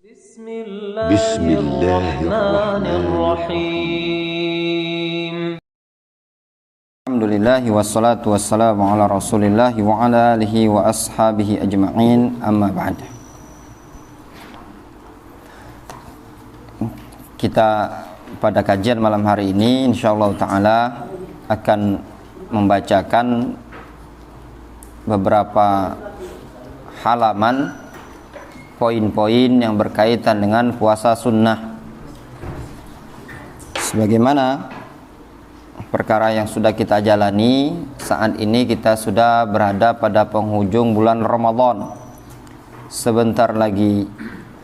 Bismillahirrahmanirrahim. Alhamdulillah wassalatu wassalamu ala Rasulillah wa ala alihi wa ashabihi ajma'in, amma ba'd. Kita pada kajian malam hari ini insyaallah taala akan membacakan beberapa halaman poin-poin yang berkaitan dengan puasa sunnah. Sebagaimana perkara yang sudah kita jalani, saat ini kita sudah berada pada penghujung bulan Ramadan. Sebentar lagi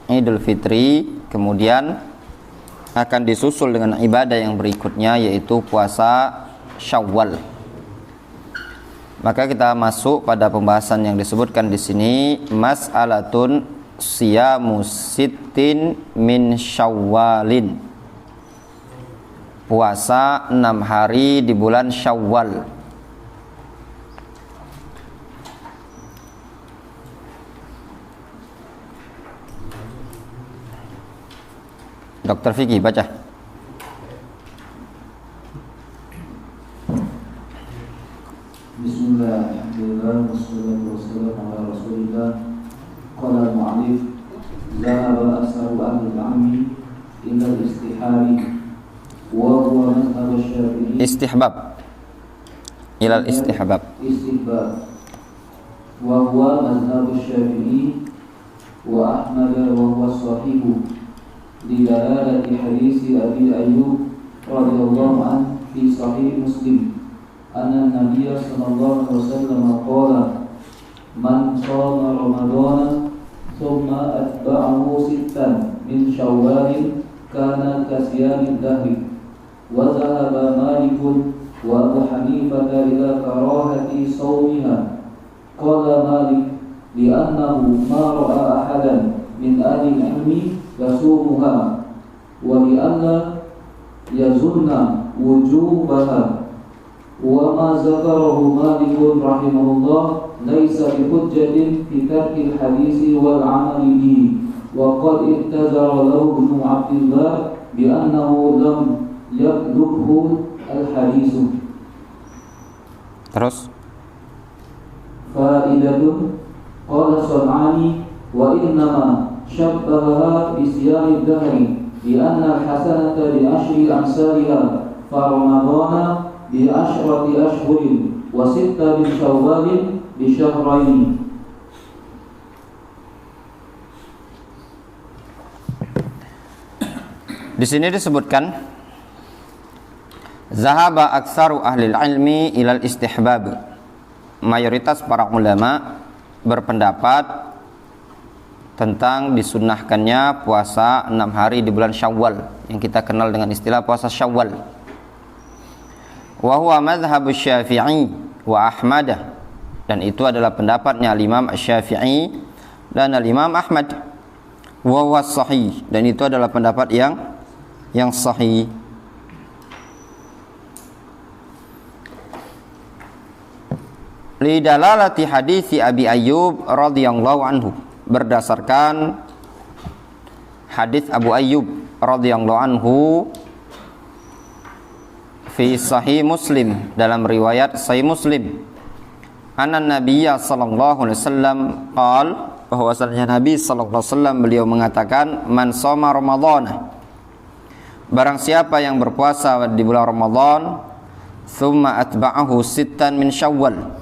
Idul Fitri, kemudian akan disusul dengan ibadah yang berikutnya, yaitu puasa Syawal. Maka kita masuk pada pembahasan yang disebutkan di sini, mas'alatun siyamu sittin min Syawalin. Puasa 6 hari di bulan Syawal. Dr. Vicky baca. Bismillah, alhamdulillah, wassalatu wassalamu ala Rasulillah. Qala al-mu'allif, zahaba aksaru ahli al-'ilmi ila al-istihari wa huwa mazhab asy-Syafi'i. Istihbab. Ila al-istihbab. Istihbab. Wa huwa mazhab asy-Syafi'i wa Ahmad wa huwa sahihu li dalalati hadits Abi Ayyub radhiyallahu anhu fi sahih Muslim. Anna Nabiya sallallahu alaihi wasallam qala man shoma ramadana thumma atba'ahu sittan min syawalin kana kasiyamid dahri. Wa dhahaba Malik wa Abu Hanifah ila karahati sawmiha. Qala Malik li'annahu ma ra'a ahadan min ahli al-ilmi yasumuha wa li'anna yazunna wujubaha. وما ذكره مالك رحمه الله ليس بحجة في ترك الحديث والعمل به وقد اعتذر له ابن عبد الله بأنه لم يبلغه الحديث. Terus فائدة قال الصنعاني وإنما شبهها بصيام الدهر لأن الحسنة بعشر أمثالها فرمضان بعشرة أشهر وستة من شوال بشهرين. di sini disebutkan zahaba aksaru ahli ilmi ilal istihbab. Mayoritas para ulama berpendapat tentang disunnahkannya puasa 6 hari di bulan Syawal, yang kita kenal dengan istilah puasa Syawal. Wa huwa madhhabu Syafi'i wa Ahmad, dan itu adalah pendapatnya Imam Syafi'i dan Imam Ahmad. Wa huwa sahih, dan itu adalah pendapat yang sahih. Li dalalati hadits Abi Ayyub radhiyallahu anhu, berdasarkan hadis Abu Ayyub radhiyallahu anhu fi sahih Muslim, dalam riwayat sahih Muslim, anna Nabiyya sallallahu alaihi wasallam qala, bahwasanya Nabi sallallahu alaihi wasallam beliau mengatakan, man shoma ramadhana, barang siapa yang berpuasa di bulan Ramadan, thumma atba'ahu sittan min Syawal,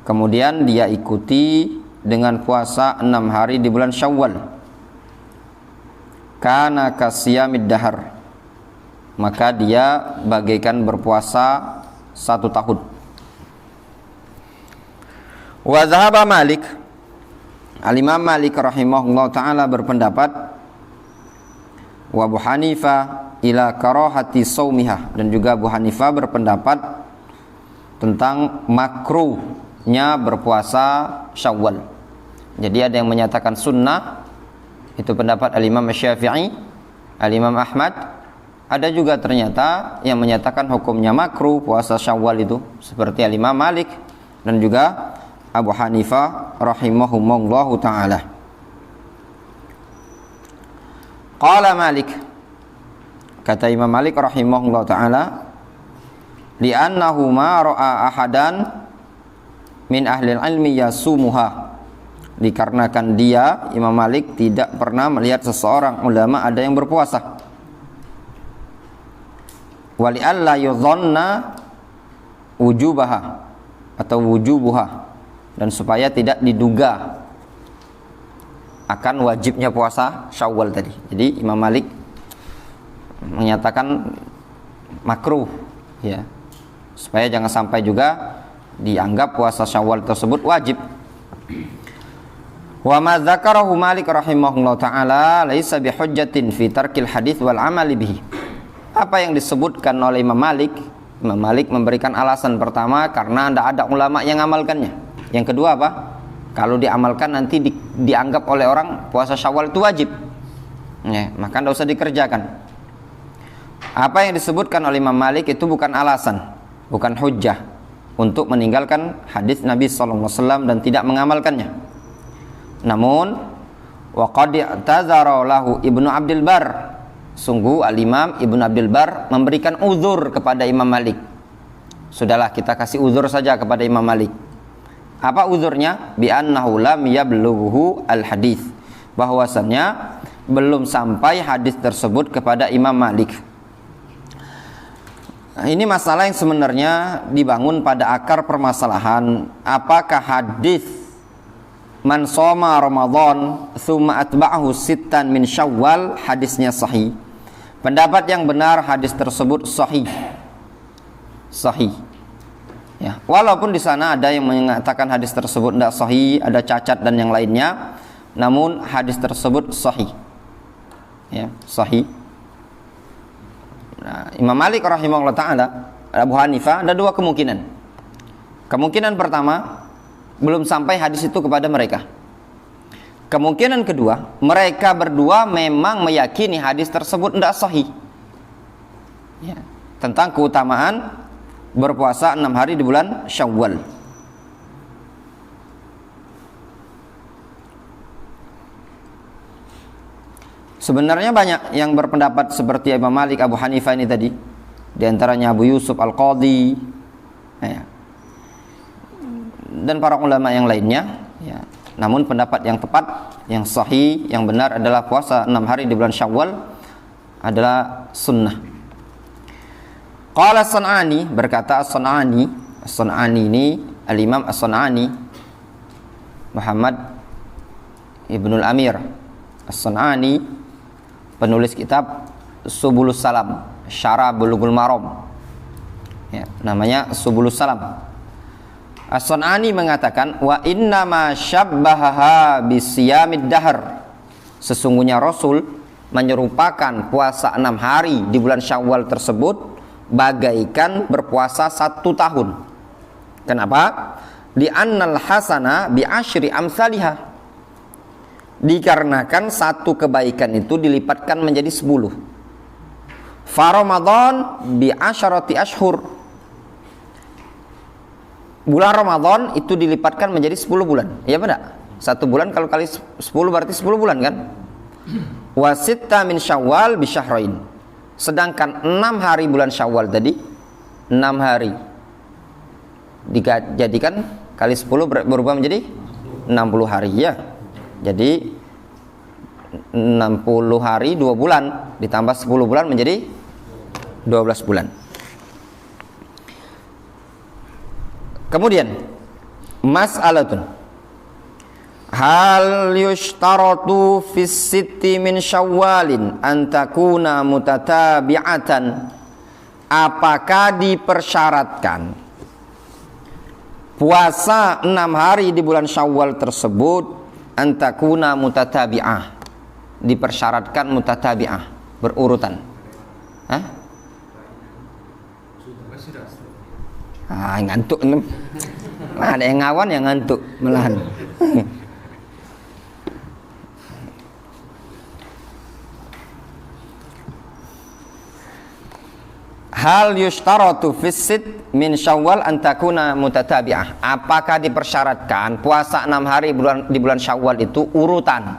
kemudian dia ikuti dengan puasa 6 hari di bulan Syawal, kana kasiyamid dahar, maka dia bagaikan berpuasa 1 tahun. Wa dhahaba Malik, Al-Imam Malik rahimahullah ta'ala berpendapat, wa Abu Hanifah ila karahati saumiha, dan juga Abu Hanifah berpendapat tentang makruhnya berpuasa Syawal. Jadi ada yang menyatakan sunnah, itu pendapat Al-Imam Syafi'i, Al-Imam Ahmad. Ada juga ternyata yang menyatakan hukumnya makruh puasa Syawal itu, seperti Imam Malik dan juga Abu Hanifah rahimahumullahu ta'ala. Qala Malik, kata Imam Malik rahimahullah ta'ala, li'annahu ma ra'a ahadan min ahli ilmi yasumuha, dikarenakan dia Imam Malik tidak pernah melihat seseorang ulama ada yang berpuasa. Wali alla yudhanna wujubaha atau wujubuha, dan supaya tidak diduga akan wajibnya puasa Syawal tadi. Jadi Imam Malik menyatakan makruh, ya, supaya jangan sampai juga dianggap puasa Syawal tersebut wajib. Wa ma dzakarahu Malik rahimahullah taala laisa bihujjatin fi tarkil hadits wal amali bihi. Apa yang disebutkan oleh Imam Malik memberikan alasan pertama karena tidak ada ulama yang mengamalkannya. Yang kedua apa? Kalau diamalkan nanti dianggap oleh orang puasa Syawal itu wajib, ya, maka tidak usah dikerjakan. Apa yang disebutkan oleh Imam Malik itu bukan alasan, bukan hujjah untuk meninggalkan hadis Nabi SAW dan tidak mengamalkannya. Namun waqad i'tazara lahu Ibnu Abdul Bar, sungguh Al-Imam Ibnu Abdul Bar memberikan uzur kepada Imam Malik. Sudahlah, kita kasih uzur saja kepada Imam Malik. Apa uzurnya? Bi annahu lam yablughu al-hadis, bahwasannya belum sampai hadis tersebut kepada Imam Malik. Ini masalah yang sebenarnya dibangun pada akar permasalahan, apakah hadis man shoma Ramadan tsumma atba'ahu sittan min Syawal hadisnya sahih? Pendapat yang benar, hadis tersebut sahih. Ya, walaupun di sana ada yang mengatakan hadis tersebut tidak sahih, ada cacat dan yang lainnya, namun hadis tersebut sahih. Ya, sahih. Nah, Imam Malik rahimahullah taala, Abu Hanifah, ada dua kemungkinan. Kemungkinan pertama, belum sampai hadis itu kepada mereka. Kemungkinan kedua, mereka berdua memang meyakini hadis tersebut tidak sahih, ya, tentang keutamaan berpuasa 6 hari di bulan Syawal. Sebenarnya banyak yang berpendapat seperti Imam Malik, Abu Hanifah ini tadi. Di antaranya Abu Yusuf Al-Qadhi, ya, dan para ulama yang lainnya, ya. Namun pendapat yang tepat, yang sahih, yang benar adalah puasa 6 hari di bulan Syawal adalah sunnah. Qala As-San'ani, berkata As-San'ani ini Al-Imam As-San'ani Muhammad Ibnul Amir As-San'ani, penulis kitab Subulus Salam, Syarah Bulughul Maram, ya, namanya Subulus Salam. As-San'ani mengatakan, wa inna ma syabbahaha bisiyamid dahr, sesungguhnya Rasul menyerupakan puasa 6 hari di bulan Syawal tersebut bagaikan berpuasa 1 tahun. Kenapa? Li'annal hasana bi asyri amsalihah, dikarenakan satu kebaikan itu dilipatkan menjadi 10. Fa Ramadan bi asyarati ashhur, bulan Ramadan itu dilipatkan menjadi 10 bulan. Iya benar? 1 bulan kalau kali 10 berarti 10 bulan kan? Wa sitta min Syawal bi syahrain, sedangkan 6 hari bulan Syawal tadi, 6 hari dijadikan kali 10 berubah menjadi 60 hari, ya. Jadi 60 hari 2 bulan ditambah 10 bulan menjadi 12 bulan. Kemudian mas'alatun, hal yushtaratu fis sitti min Syawalin an takuna mutatabi'atan, apakah dipersyaratkan puasa 6 hari di bulan Syawal tersebut an takuna mutatabi'ah, dipersyaratkan mutatabi'ah, berurutan? Hah? Ngantuk. Ada yang ngawan yang ngantuk malahan. Hal yushtaratu fissit min Syawal an takuna mutatabi'ah, apakah dipersyaratkan puasa 6 hari di bulan Syawal itu urutan?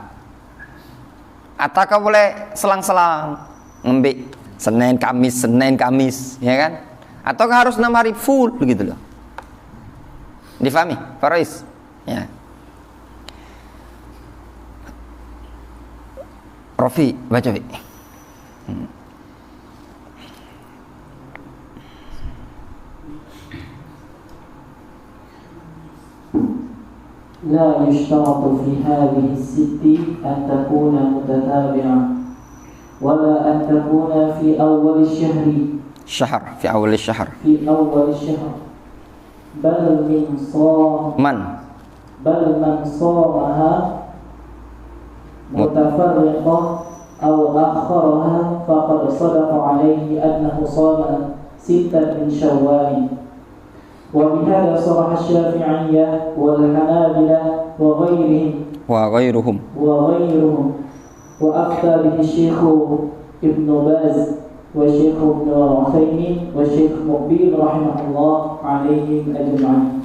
Atau kau boleh selang-selang ngambil Senin Kamis, ya kan? Atau harus 6 hari full begitu loh. Difahami, Farais? Ya. Rofi, baca Fi. لا يشترط في هذه الست أن تكون متتابعة ولا أن تكون في أول الشهر في أول الشهر بل من صامها متفرقة أو أخرها فقد صدق عليه أنه صام 6 من شوال. وبهذا صرح الشافعية والحنابلة وغيرهم وأفتى به الشيخ ابن باز والشيخ ابن عثيمين والشيخ مقبل رحمه الله عليهم أجمعين.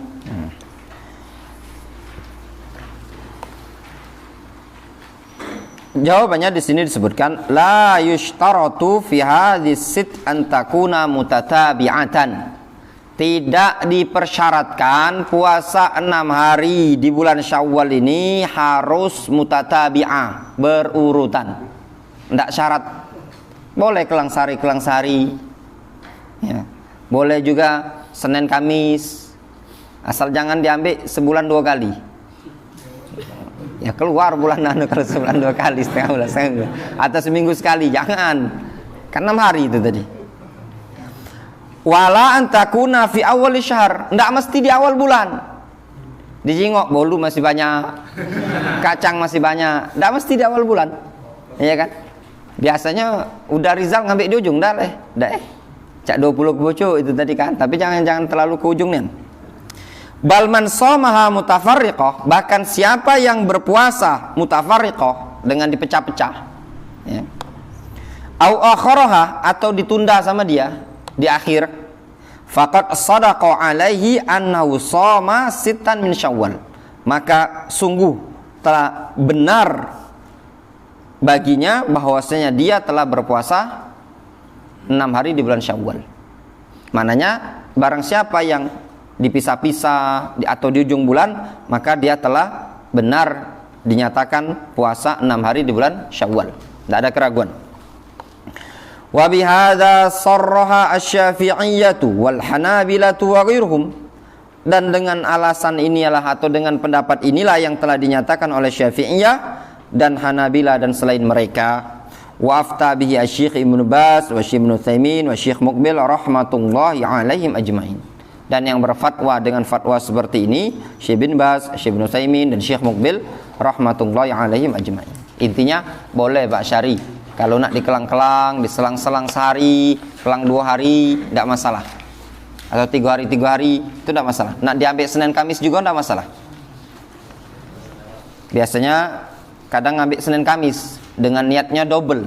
Jawabannya di sini disebutkan la yushtaratu fi hadhis sit an takuna mutatabi'atan. Tidak dipersyaratkan puasa 6 hari di bulan Syawal ini harus mutatabi'ah, berurutan. Tidak syarat. Boleh kelang sari. Ya. Boleh juga Senin Kamis. Asal jangan diambil sebulan 2 kali. Ya keluar bulan kalau sebulan 2 kali, setengah bulan. Atau seminggu sekali, jangan. Kan 6 hari itu tadi. Wala antakuna fi awal syahr, ndak mesti di awal bulan. Dijingok bolu masih banyak, kacang masih banyak, ndak mesti di awal bulan. Iya kan? Biasanya udah Rizal ngambil di ujung dah cak 20 bocor itu tadi kan, tapi jangan terlalu ke ujungnya. Bal man shamaha mutafarriqah, bahkan siapa yang berpuasa mutafarriqah dengan dipecah-pecah, ya. Au akharaha, atau ditunda sama dia di akhir, faqad sadaqa alaihi annahu shoma 6 min Syawal, maka sungguh telah benar baginya bahwasanya dia telah berpuasa 6 hari di bulan Syawal. Mananya barang siapa yang dipisah-pisah atau di ujung bulan, maka dia telah benar dinyatakan puasa 6 hari di bulan Syawal. Tidak ada keraguan. Wa bihadza sarraha asy-Syafi'iyyatu wal Hanabilatu wa ghairuhum, dan dengan alasan inilah atau dengan pendapat inilah yang telah dinyatakan oleh Syafi'iyah dan Hanabila dan selain mereka. Wa afta bihi asy-Syekh Ibnu Baz wa Syekh Ibnu Utsaimin wa Syekh Muqbil rahmatullahi alaihim ajmain. Dan yang berfatwa dengan fatwa seperti ini Syekh bin Baz, Syekh Ibnu Utsaimin dan Syekh Muqbil rahmatullahi alaihim ajmain. Intinya boleh Pak Syari, kalau nak dikelang-kelang, diselang-selang sehari, kelang 2 hari, tidak masalah. Atau 3 hari, itu tidak masalah. Nak diambil Senin Kamis juga tidak masalah. Biasanya kadang ambil Senin Kamis dengan niatnya double.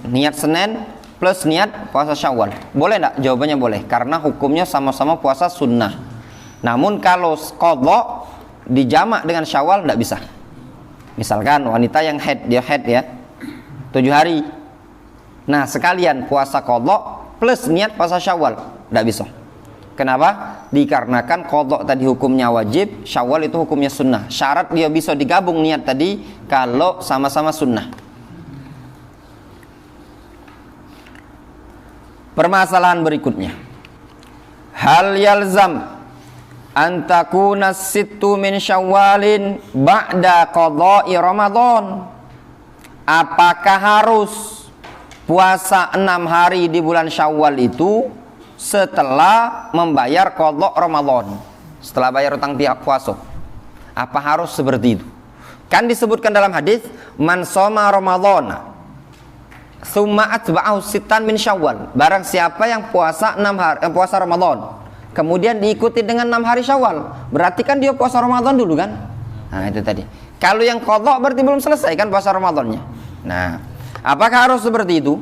Niat Senin plus niat puasa Syawal. Boleh tidak? Jawabannya boleh, karena hukumnya sama-sama puasa sunnah. Namun kalau qadha dijamak dengan Syawal tidak bisa. Misalkan wanita yang dia head ya 7 hari. Nah, sekalian puasa qadha plus niat puasa Syawal, tidak bisa. Kenapa? Dikarenakan qadha tadi hukumnya wajib, Syawal itu hukumnya sunnah. Syarat dia bisa digabung niat tadi kalau sama-sama sunnah. Permasalahan berikutnya, hal yalzam antakuna 6 min Syawalin ba'da qadha'i Ramadan. Apakah harus puasa 6 hari di bulan Syawal itu setelah membayar qadha Ramadan, setelah bayar utang pihak puasa? Apa harus seperti itu? Kan disebutkan dalam hadis, man shoma Ramadhana summa atba'ahu 6 min Syawal. Barang siapa yang puasa 6 hari puasa Ramadan, kemudian diikuti dengan 6 hari Syawal, berarti kan dia puasa Ramadan dulu kan? Nah, itu tadi. Kalau yang qadha berarti belum selesai kan puasa Ramadannya. Nah, apakah harus seperti itu?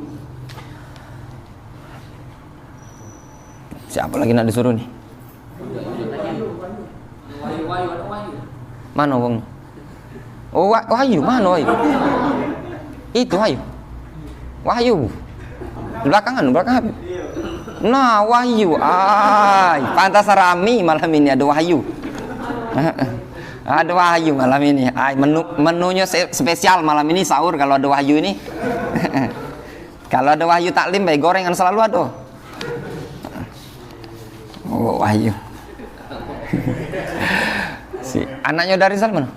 Siapa lagi nak disuruh nih? Mana wong? Oh, Wahyu, mana Wahyu? Itu Wahyu. Belakangan Habib. Nah, Wahyu. Pantas rame malam ini ada Wahyu. Ada Wahyu malam ini. Menunya spesial malam ini sahur kalau ada Wahyu ini. Kalau ada Wahyu taklim baik gorengan selalu ada. Oh, Wahyu. Si anaknya dari Rizal mana?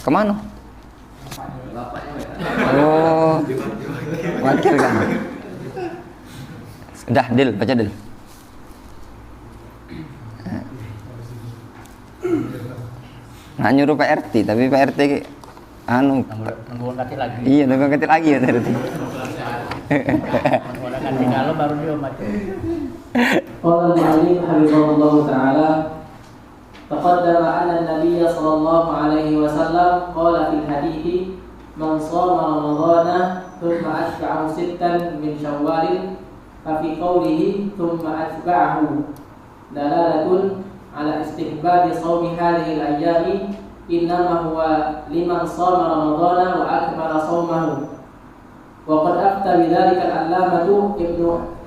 Kemana? Oh, wakil kan? Dah, Dil, baca Dil. Nggak nyuruh PRT, tapi PRT nunggu ganti lagi. Iya, nunggu ganti lagi ya PRT. Nunggu ganti kalau baru dia mati. Qala al-mu'allif hafizahullah ta'ala taqaddama anna an-nabiy sallallahu alaihi wasallam qala fil hadithi man shama ramadhana thumma atba'ahu sittan min syawwal fa fi qawlihi thumma atba'ahu dalalatun ala istihbab shaumi hadhihi al-ayyami innama huwa liman shama ramadhana wa akmala shawmahu. Wa qad afta bidzalika al-allamatu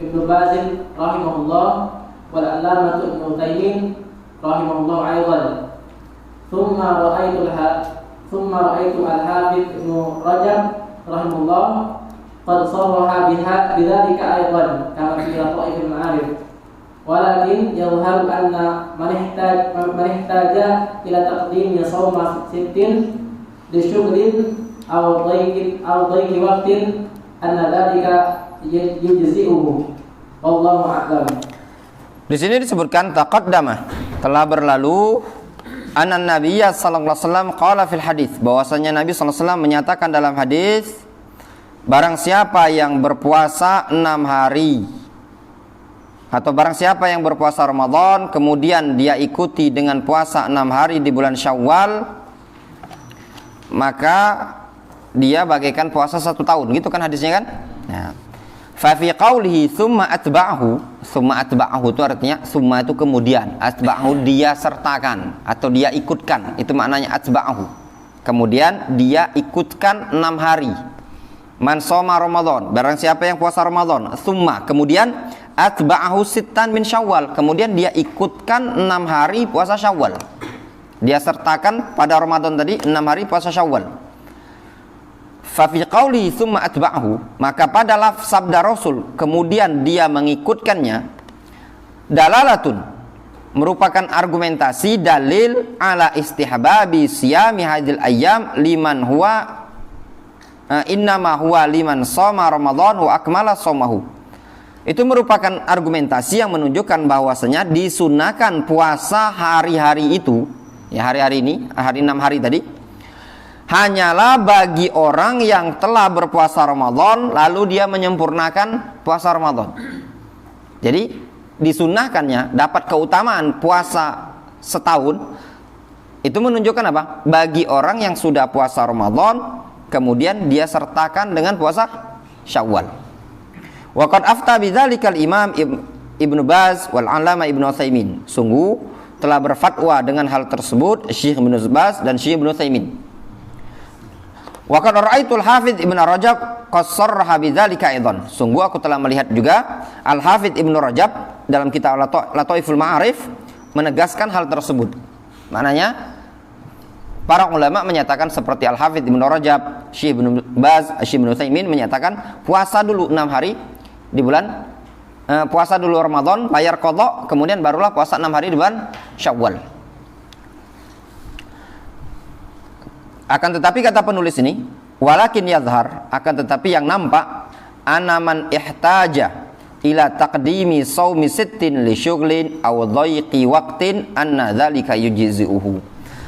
ibnu Baz rahimahullah wal allamatu ibnu Utsaimin rahimahullah aidan. Thumma ra'aytu al-Hafidz ibnu Rajab rahimahullah qad sarraha bidzalika aidan kama fi Lataif al-Ma'arif. Walakin yadhharu anna man ihtaja ila taqdim shawma sittin li shughlin aw dhayqi waqtin anna dzalika yujzi'uhu. Wallahu a'lam. Di sini disebutkan taqaddama, telah berlalu anna nabiyya sallallahu alaihi wasallam qala fil hadis, bahwasanya Nabi sallallahu alaihi wasallam menyatakan dalam hadis, barang siapa yang berpuasa 6 hari atau barang siapa yang berpuasa Ramadan kemudian dia ikuti dengan puasa 6 hari di bulan Syawal, maka dia bagaikan puasa 1 tahun, gitu kan hadisnya kan? Nah, fa fi qaulihi summa atba'ahu itu artinya summa itu kemudian, atba'ahu dia sertakan atau dia ikutkan, itu maknanya atba'ahu. Kemudian dia ikutkan 6 hari. Man shoma Ramadan, barang siapa yang puasa Ramadan, summa kemudian atba'ahu sittan min Syawal, kemudian dia ikutkan 6 hari puasa Syawal. Dia sertakan pada Ramadan tadi 6 hari puasa Syawal. Fa fi qauli tsumma atba'ahu, maka pada lafaz sabda Rasul kemudian dia mengikutkannya, dalalatun merupakan argumentasi dalil ala istihbabi siyami hadil ayyam liman huwa innama huwa liman shoma Ramadan wa akmala shaumahu. Itu merupakan argumentasi yang menunjukkan bahwasanya disunahkan puasa hari-hari itu, ya hari-hari ini, hari 6 hari tadi, hanyalah bagi orang yang telah berpuasa Ramadan lalu dia menyempurnakan puasa Ramadan. Jadi disunahkannya dapat keutamaan puasa setahun, itu menunjukkan apa? Bagi orang yang sudah puasa Ramadan kemudian dia sertakan dengan puasa Syawal. Wa qad afta bidzalikal Imam Ibnu Baz wal Allamah Ibnu Utsaimin. Sungguh telah berfatwa dengan hal tersebut Syekh Ibnu Baz dan Syekh Ibnu Utsaimin. Wa qad ra'aitul Hafidz Ibnu Rajab qassarha bidzalika aidan. Sungguh aku telah melihat juga Al-Hafidz Ibnu Rajab dalam kitab Lataiful Ma'arif menegaskan hal tersebut. Maknanya para ulama menyatakan seperti Al-Hafidz Ibnu Rajab, Syekh Ibnu Baz, Syekh Ibnu Utsaimin menyatakan puasa dulu 6 hari di bulan puasa dulu Ramadan, bayar qadha, kemudian barulah puasa 6 hari di bulan Syawal. Akan tetapi kata penulis ini, walakin yadhhar, akan tetapi yang nampak, anaman ihtaja ila taqdimi shaumi sittin li syughlin aw dhayqi waqtin anna dzalika yujzi'uhu.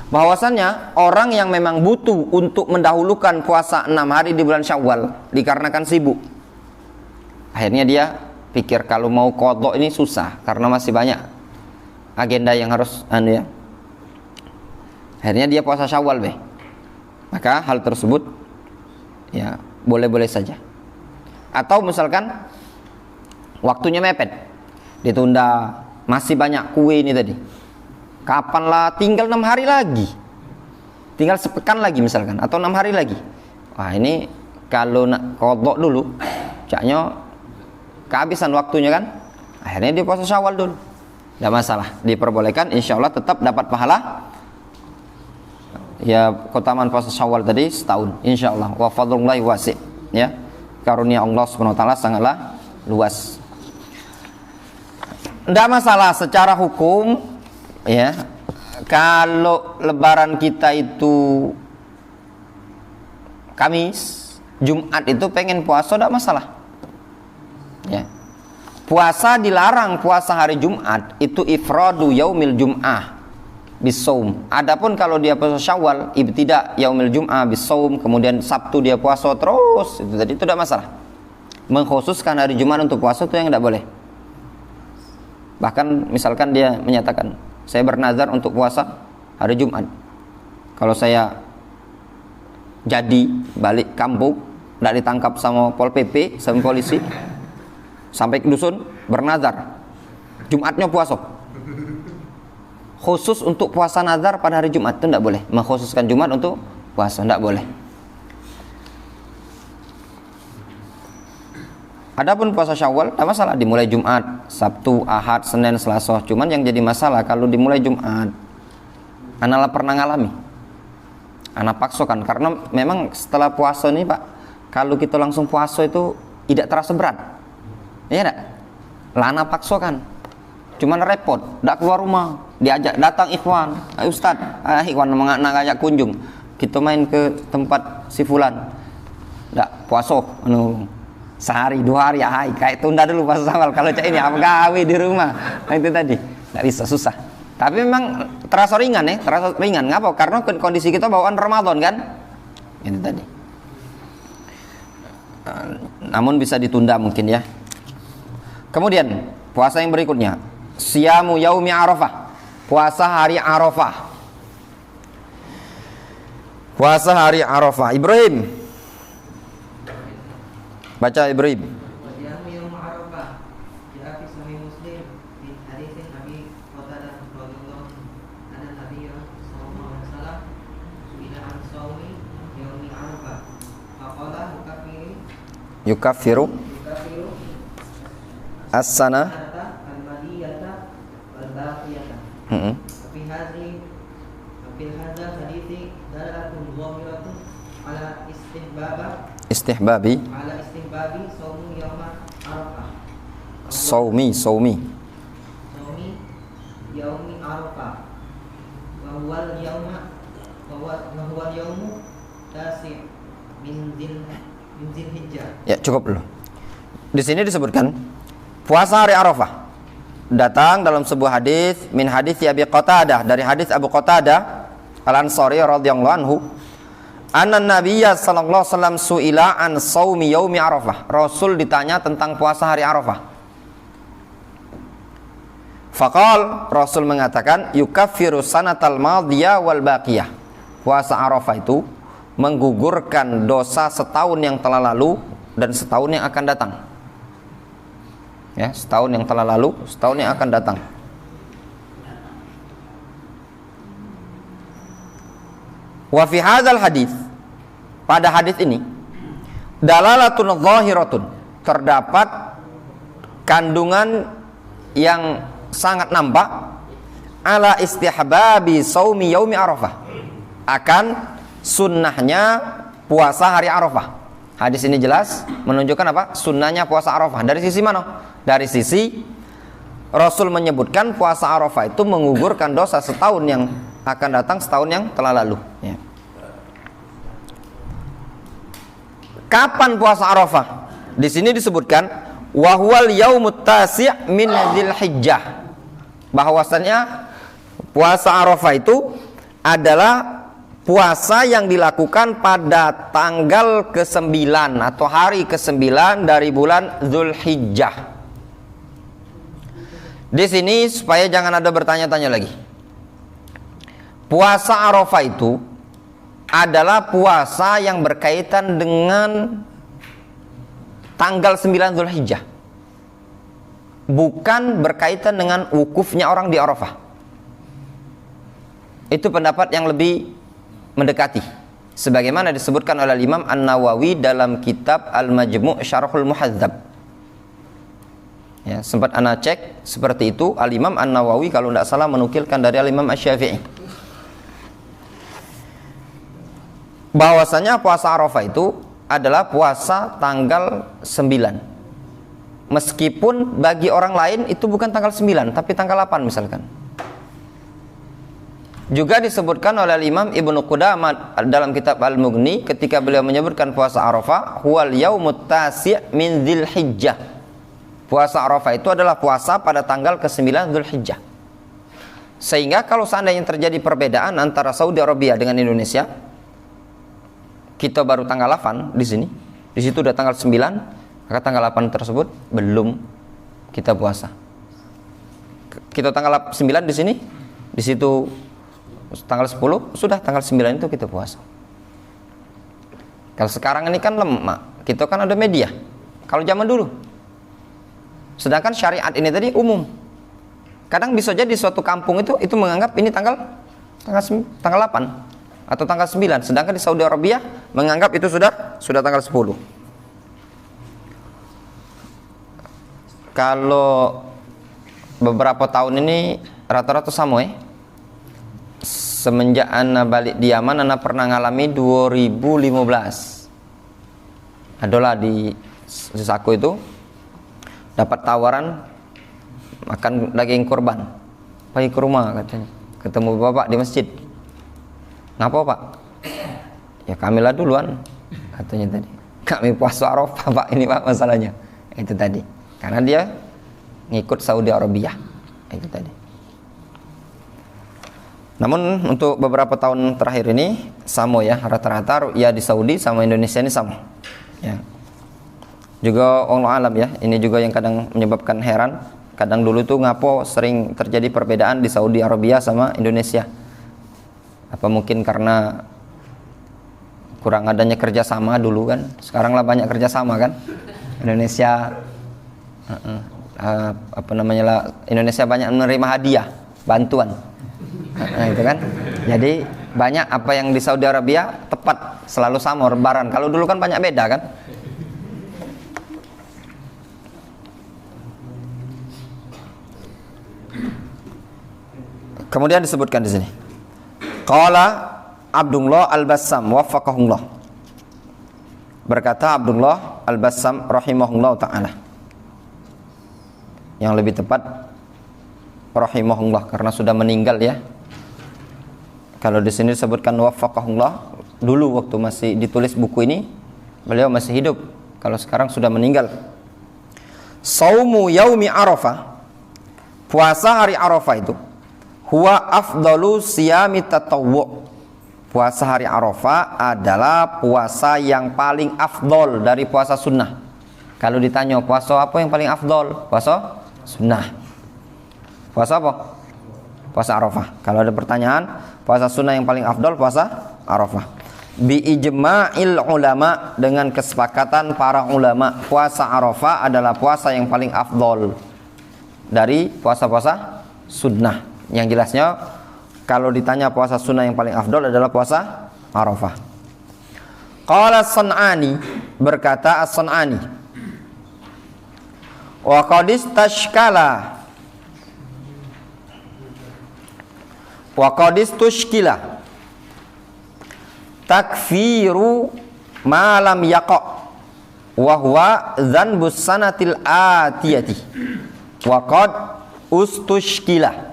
Bahwasannya orang yang memang butuh untuk mendahulukan puasa 6 hari di bulan Syawal dikarenakan sibuk, akhirnya dia pikir kalau mau qadha ini susah karena masih banyak agenda yang harus akhirnya dia puasa Syawal maka hal tersebut ya boleh-boleh saja. Atau misalkan waktunya mepet, ditunda, masih banyak kue ini tadi, kapanlah tinggal 6 hari lagi, tinggal sepekan lagi misalkan atau 6 hari lagi. Wah, ini kalau nak qadha dulu, caknya kehabisan waktunya kan. Akhirnya dia puasa Syawal dulu. Tidak masalah, diperbolehkan, insya Allah tetap dapat pahala. Ya, keutamaan puasa Syawal tadi setahun, insya Allah. Wa fadlullahi wasi', ya, karunia Allah Subhanahu wa taala sangatlah luas. Tidak masalah secara hukum, ya. Kalau lebaran kita itu Kamis, Jumat itu pengen puasa, tidak masalah, ya. Puasa dilarang, puasa hari Jumat itu ifradu yaumil jum'ah bisaum. Adapun kalau dia puasa Syawal, ibtida yaumil jum'ah bisaum, kemudian Sabtu dia puasa terus, itu tadi itu tidak masalah. Mengkhususkan hari Jumat untuk puasa itu yang tidak boleh. Bahkan misalkan dia menyatakan, saya bernazar untuk puasa hari Jumat. Kalau saya jadi balik kampung, tidak ditangkap sama Pol PP, sama polisi, sampai ke dusun, bernazar Jumatnya puasa. Khusus untuk puasa nazar pada hari Jumat itu tidak boleh. Mengkhususkan Jumat untuk puasa, tidak boleh. Adapun puasa Syawal, tidak masalah. Dimulai Jumat, Sabtu, Ahad, Senin, Selasa. Cuman yang jadi masalah kalau dimulai Jumat, Ana pernah ngalami. Ana paksakan karena memang setelah puasa nih Pak, kalau kita langsung puasa itu tidak terasa berat. Iya enggak? Lana paksakan. Cuman repot, tidak keluar rumah. Diajak datang ikhwan, Ustaz, ikhwan ngajak kunjung. Kita main ke tempat si fulan. Tidak puasa, sehari 2 hari, kayak tunda dulu puasa Syawal. Kalau cak ini apa gawe di rumah. Nah, itu tadi. Tidak bisa, susah. Tapi memang terasa ringan ya, terasa ringan. Ngapa? Karena kondisi kita bawaan Ramadan kan. Itu tadi. Namun bisa ditunda mungkin ya. Kemudian puasa yang berikutnya, siyamu yaumi Arafah, puasa hari Arafah. Puasa hari Arafah. Ibrahim, baca Ibrahim. Siyamu yaumi Arafah, ya fi sahih Muslim min hadits Nabi Qatadah radhiyallahu anhu Nabi sallallahu alaihi wasallam ila an shaumi yaumi Arafah. Faqala Yukaffiru as-sana al-madiyata wal-baqiyata. Fi hadza hadithi dalalatun zahiratun ala istihbabi saumu yauma Arafah. Saumi yaumi Arafah. Wa huwa yaumu tasi' min Dzulhijjah. Ya, cukup dulu. Di sini disebutkan puasa hari Arafah. Datang dalam sebuah hadis min hadis Abi Qatadah, dari hadis Abu Qatadah Al-Ansari radhiyallahu anhu, anna Nabiyya sallallahu alaihi wasallam suila an shaumi yaumi Arafah. Rasul ditanya tentang puasa hari Arafah. Faqal, Rasul mengatakan yukaffiru sanatal madiyah wal baqiyah. Puasa Arafah itu menggugurkan dosa setahun yang telah lalu dan setahun yang akan datang. Ya, setahun yang telah lalu, setahun yang akan datang. Wa fi hadzal hadis, pada hadis ini dalalatun zahiratun, terdapat kandungan yang sangat nampak ala istihbabi shaumi yaumi Arafah, akan sunnahnya puasa hari Arafah. Hadis ini jelas menunjukkan apa? Sunnahnya puasa Arafah. Dari sisi mana? Dari sisi Rasul menyebutkan puasa Arafah itu menggugurkan dosa setahun yang akan datang, setahun yang telah lalu. Ya. Kapan puasa Arafah? Di sini disebutkan wa huwal yaumut tasi' min Dzulhijjah. Bahwasanya puasa Arafah itu adalah puasa yang dilakukan pada tanggal ke-9 atau hari ke-9 dari bulan Dzulhijjah. Di sini supaya jangan ada bertanya-tanya lagi. Puasa Arafah itu adalah puasa yang berkaitan dengan tanggal 9 Dzulhijjah. Bukan berkaitan dengan wukufnya orang di Arafah. Itu pendapat yang lebih mendekati. Sebagaimana disebutkan oleh Imam An-Nawawi dalam kitab Al-Majmu' Syarhul Muhadzab. Ya, sempat ana cek seperti itu, Al-Imam An-Nawawi kalau tidak salah menukilkan dari Al-Imam Asy-Syafi'i. Bahwasanya puasa Arafah itu adalah puasa tanggal 9. Meskipun bagi orang lain itu bukan tanggal 9 tapi tanggal 8 misalkan. Juga disebutkan oleh Imam Ibnu Qudamah dalam kitab Al-Mughni ketika beliau menyebutkan puasa Arafah, huwal yaumut tasi' min Dzulhijjah. Puasa Arafah itu adalah puasa pada tanggal ke-9 Dzulhijjah. Sehingga kalau seandainya terjadi perbedaan antara Saudi Arabia dengan Indonesia, kita baru tanggal 8 di sini, di situ udah tanggal 9, maka tanggal 8 tersebut belum kita puasa. Kita tanggal 9 di sini, di situ tanggal 10, sudah tanggal 9 itu kita puasa. Kalau sekarang ini kan lemah, kita kan ada media. Kalau zaman dulu, sedangkan syariat ini tadi umum. Kadang bisa jadi suatu kampung itu menganggap ini tanggal 8 atau tanggal 9, sedangkan di Saudi Arabia menganggap itu sudah tanggal 10. Kalau beberapa tahun ini rata-rata sama semenjak ana balik di Yaman, ana pernah ngalami 2015. Adalah di Sisaku itu dapat tawaran makan daging kurban. Pergi ke rumah katanya, ketemu bapak di masjid. Ngapa pak? Ya kamilah duluan katanya tadi. Kami puasa Arafah pak, ini pak masalahnya. Itu tadi. Karena dia ngikut Saudi Arabia. Itu tadi. Namun untuk beberapa tahun terakhir ini sama ya, rata-rata ya di Saudi sama Indonesia ini sama. Ya. Juga Allah alam ya, ini juga yang kadang menyebabkan heran. Kadang dulu tuh ngapo sering terjadi perbedaan di Saudi Arabia sama Indonesia. Apa mungkin karena kurang adanya kerjasama dulu kan? Sekarang lah banyak kerjasama kan? Indonesia Indonesia banyak menerima hadiah, bantuan, gitu kan? Jadi banyak apa yang di Saudi Arabia tepat selalu sama Lebaran. Kalau dulu kan banyak beda kan? Kemudian disebutkan di sini. Qala Abdullah Al-Bassam waffaqahullah. Berkata Abdullah Al-Bassam rahimahullah ta'ala. Yang lebih tepat rahimahullah karena sudah meninggal ya. Kalau di sini disebutkan waffaqahullah, dulu waktu masih ditulis buku ini beliau masih hidup. Kalau sekarang sudah meninggal. Saumu yaumi Arafah. Puasa hari Arafah itu huwa afdalu siyami tatawwu. Puasa hari Arafah adalah puasa yang paling afdol dari puasa sunnah. Kalau ditanya puasa apa yang paling afdol? Puasa sunnah. Puasa apa? Puasa Arafah. Kalau ada pertanyaan, puasa sunnah yang paling afdol puasa Arafah. Bi ijma'il ulama, dengan kesepakatan para ulama, puasa Arafah adalah puasa yang paling afdol dari puasa-puasa sunnah. Yang jelasnya kalau ditanya puasa sunnah yang paling afdol adalah puasa Arafah. Qala As-San'ani, berkata As-San'ani, wa qad istushkila takfiru ma lam yaqa wa huwa dzanbus sanatil atiyati wa qad ustushkila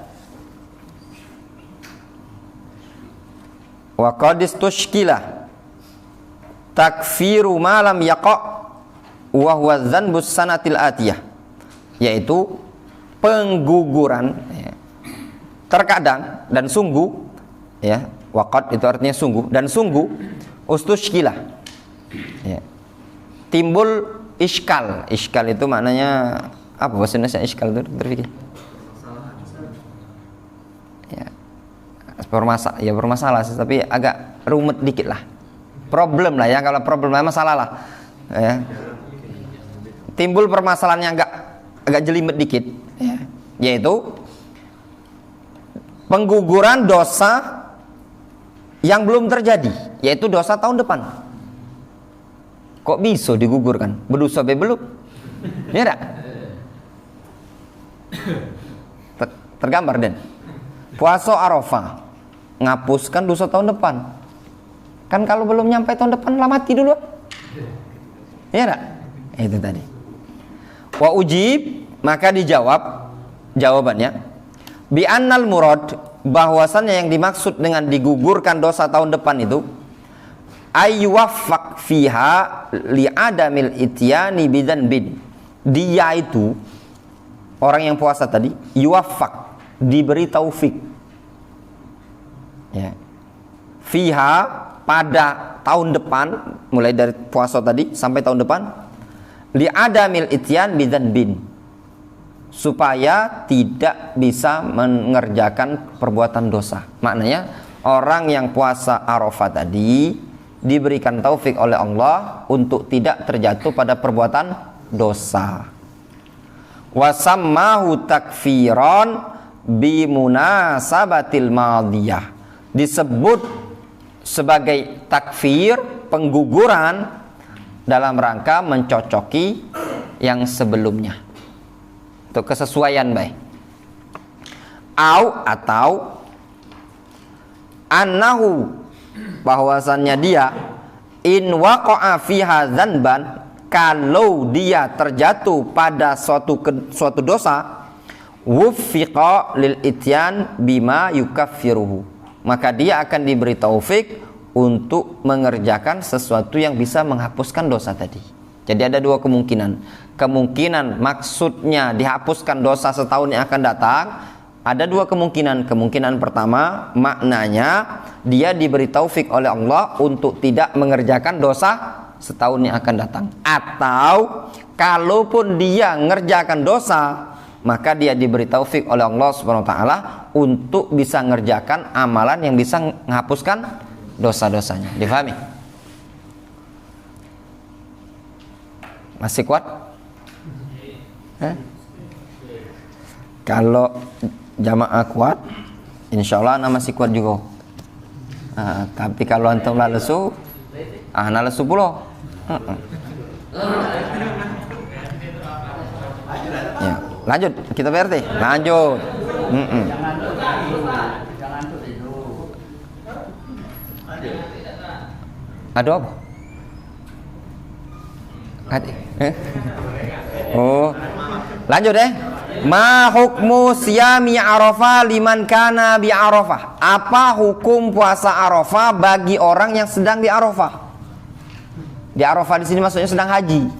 wa qad istushkila takfiru ma lam yaqa wa huwa dzanbus sanatil atiyah, yaitu pengguguran ya, terkadang dan sungguh ya, waqad itu artinya sungguh dan sungguh, ustushkila ya, timbul iskal. Iskal itu maknanya apa bahasa Indonesia? Iskal itu terfikir ya, bermasalah sih, tapi agak rumit dikit lah, problem lah ya. Kalau problem lah masalah lah ya. Timbul permasalahan yang agak jelimet dikit ya, yaitu pengguguran dosa yang belum terjadi, yaitu dosa tahun depan. Kok bisa digugurkan? Berdosa be belum? Ya enggak? Tergambar Den. Puasa Arafah ngapuskan dosa tahun depan. Kan kalau belum nyampe tahun depan lah mati dulu. Ya enggak? Itu tadi. Wa ujib, maka dijawab jawabannya bi annal murad, bahwasannya yang dimaksud dengan digugurkan dosa tahun depan itu ayyuwaffaq fiha li adamil ityani bidzanbin. Dia itu orang yang puasa tadi yuwaffaq, diberi taufik ya, fiha pada tahun depan, mulai dari puasa tadi sampai tahun depan, li adamil ityan bidzanbin, supaya tidak bisa mengerjakan perbuatan dosa. Maknanya orang yang puasa Arafah tadi diberikan taufik oleh Allah untuk tidak terjatuh pada perbuatan dosa. Wasammahu takfiran bimunasabatil madiyah, disebut sebagai takfir, pengguguran dalam rangka mencocoki yang sebelumnya, untuk kesesuaian baik. Atau annahu, bahwasannya dia in waqa'a fiha dzanban, kalau dia terjatuh pada suatu dosa, wuffiqa lil ityan bima yukaffiruhu, maka dia akan diberi taufik untuk mengerjakan sesuatu yang bisa menghapuskan dosa tadi. Jadi ada dua kemungkinan. Kemungkinan maksudnya dihapuskan dosa setahun yang akan datang. Ada dua kemungkinan. Kemungkinan pertama, maknanya dia diberi taufik oleh Allah untuk tidak mengerjakan dosa setahun yang akan datang. Atau kalaupun dia mengerjakan dosa, maka dia diberi taufik oleh Allah Subhanahu wa taala untuk bisa mengerjakan amalan yang bisa menghapuskan dosa-dosanya. Difahami? Masih kuat? Kalau jamaah kuat, insya Allah ana masih kuat juga. Tapi kalau antum lah lesu, ana lesu pula. Ya, lanjut kita PRT. Lanjut. Jangan tuh itu. Ada apa? Oh, lanjut deh. Ma hukmu siyami Arafah liman kana bi Arafah? Apa hukum puasa Arafah bagi orang yang sedang di Arafah? Di Arafah di sini maksudnya sedang haji.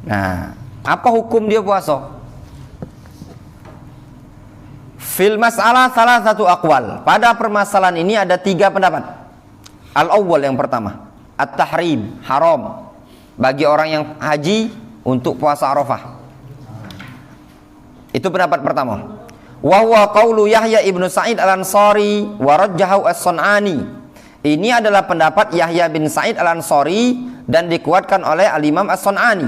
Nah, apa hukum dia puasa? Fil mas'alah salah satu aqwal. Pada permasalahan ini ada 3 pendapat. Al-awwal, yang pertama, at-tahrim, haram bagi orang yang haji untuk puasa Arafah. Itu pendapat pertama. Wa huwa qaulu Yahya ibnu Sa'id al-Ansari wa rajjahu as-Sun'ani. Ini adalah pendapat Yahya bin Sa'id al-Ansari dan dikuatkan oleh al-Imam as-Sun'ani.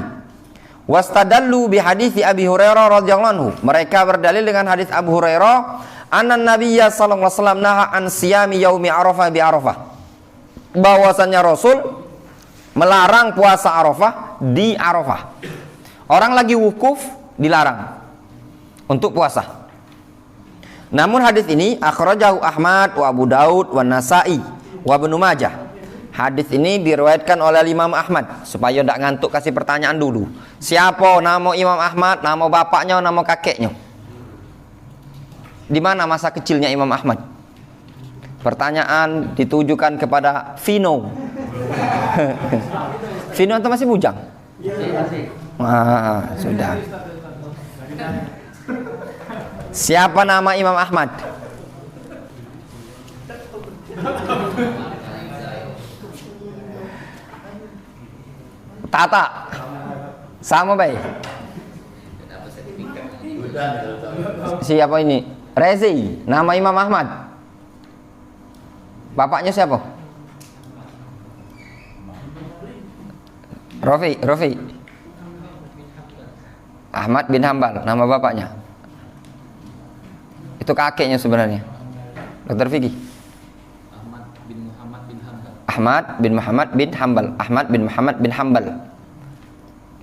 Wastadallu bi hadits Abi Hurairah radhiyallahu anhu. Mereka berdalil dengan hadis Abu Hurairah, anna Nabiyya sallallahu alaihi wasallam naha an siyami yaumi Arafah bi Arafah. Bahwasannya Rasul melarang puasa Arafah di Arafah. Orang lagi wukuf dilarang untuk puasa. Namun hadis ini akhrajahu Ahmad wa Abu Daud wa Nasa'i wa Ibnu Majah. Hadis ini diriwayatkan oleh Imam Ahmad, supaya tidak ngantuk kasih pertanyaan dulu. Siapa nama Imam Ahmad, nama bapaknya, nama kakeknya? Di mana masa kecilnya Imam Ahmad? Pertanyaan ditujukan kepada Vino. Vino itu masih bujang? Masih. Sudah. Siapa nama Imam Ahmad? Tata. Sama baik. Siapa ini? Rezi. Nama Imam Ahmad. Bapaknya siapa? Rofi. Ahmad bin Hambal. Nama bapaknya. Itu kakeknya sebenarnya. Dr. Vicky. Ahmad bin Muhammad bin Hambal. Ahmad bin Muhammad bin Hambal.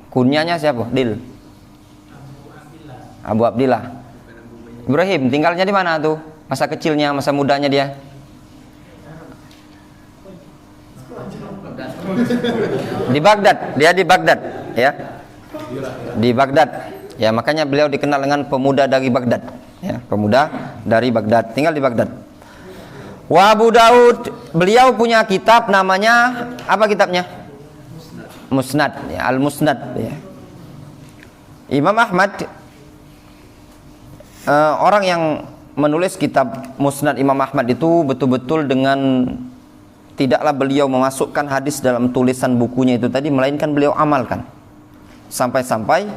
Kunyanya siapa? Dil. Abu Abdillah. Ibrahim tinggalnya di mana tuh? Masa kecilnya, masa mudanya dia? Di Baghdad. Dia di Baghdad, ya. Di Baghdad. Ya, makanya beliau dikenal dengan pemuda dari Baghdad. Ya, pemuda dari Baghdad. Tinggal di Baghdad. Wa Abu Daud, beliau punya kitab namanya apa kitabnya? Musnad, ya, Al-Musnad, ya. Imam Ahmad orang yang menulis kitab Musnad Imam Ahmad itu betul-betul dengan tidaklah beliau memasukkan hadis dalam tulisan bukunya itu tadi, melainkan beliau amalkan. Sampai-sampai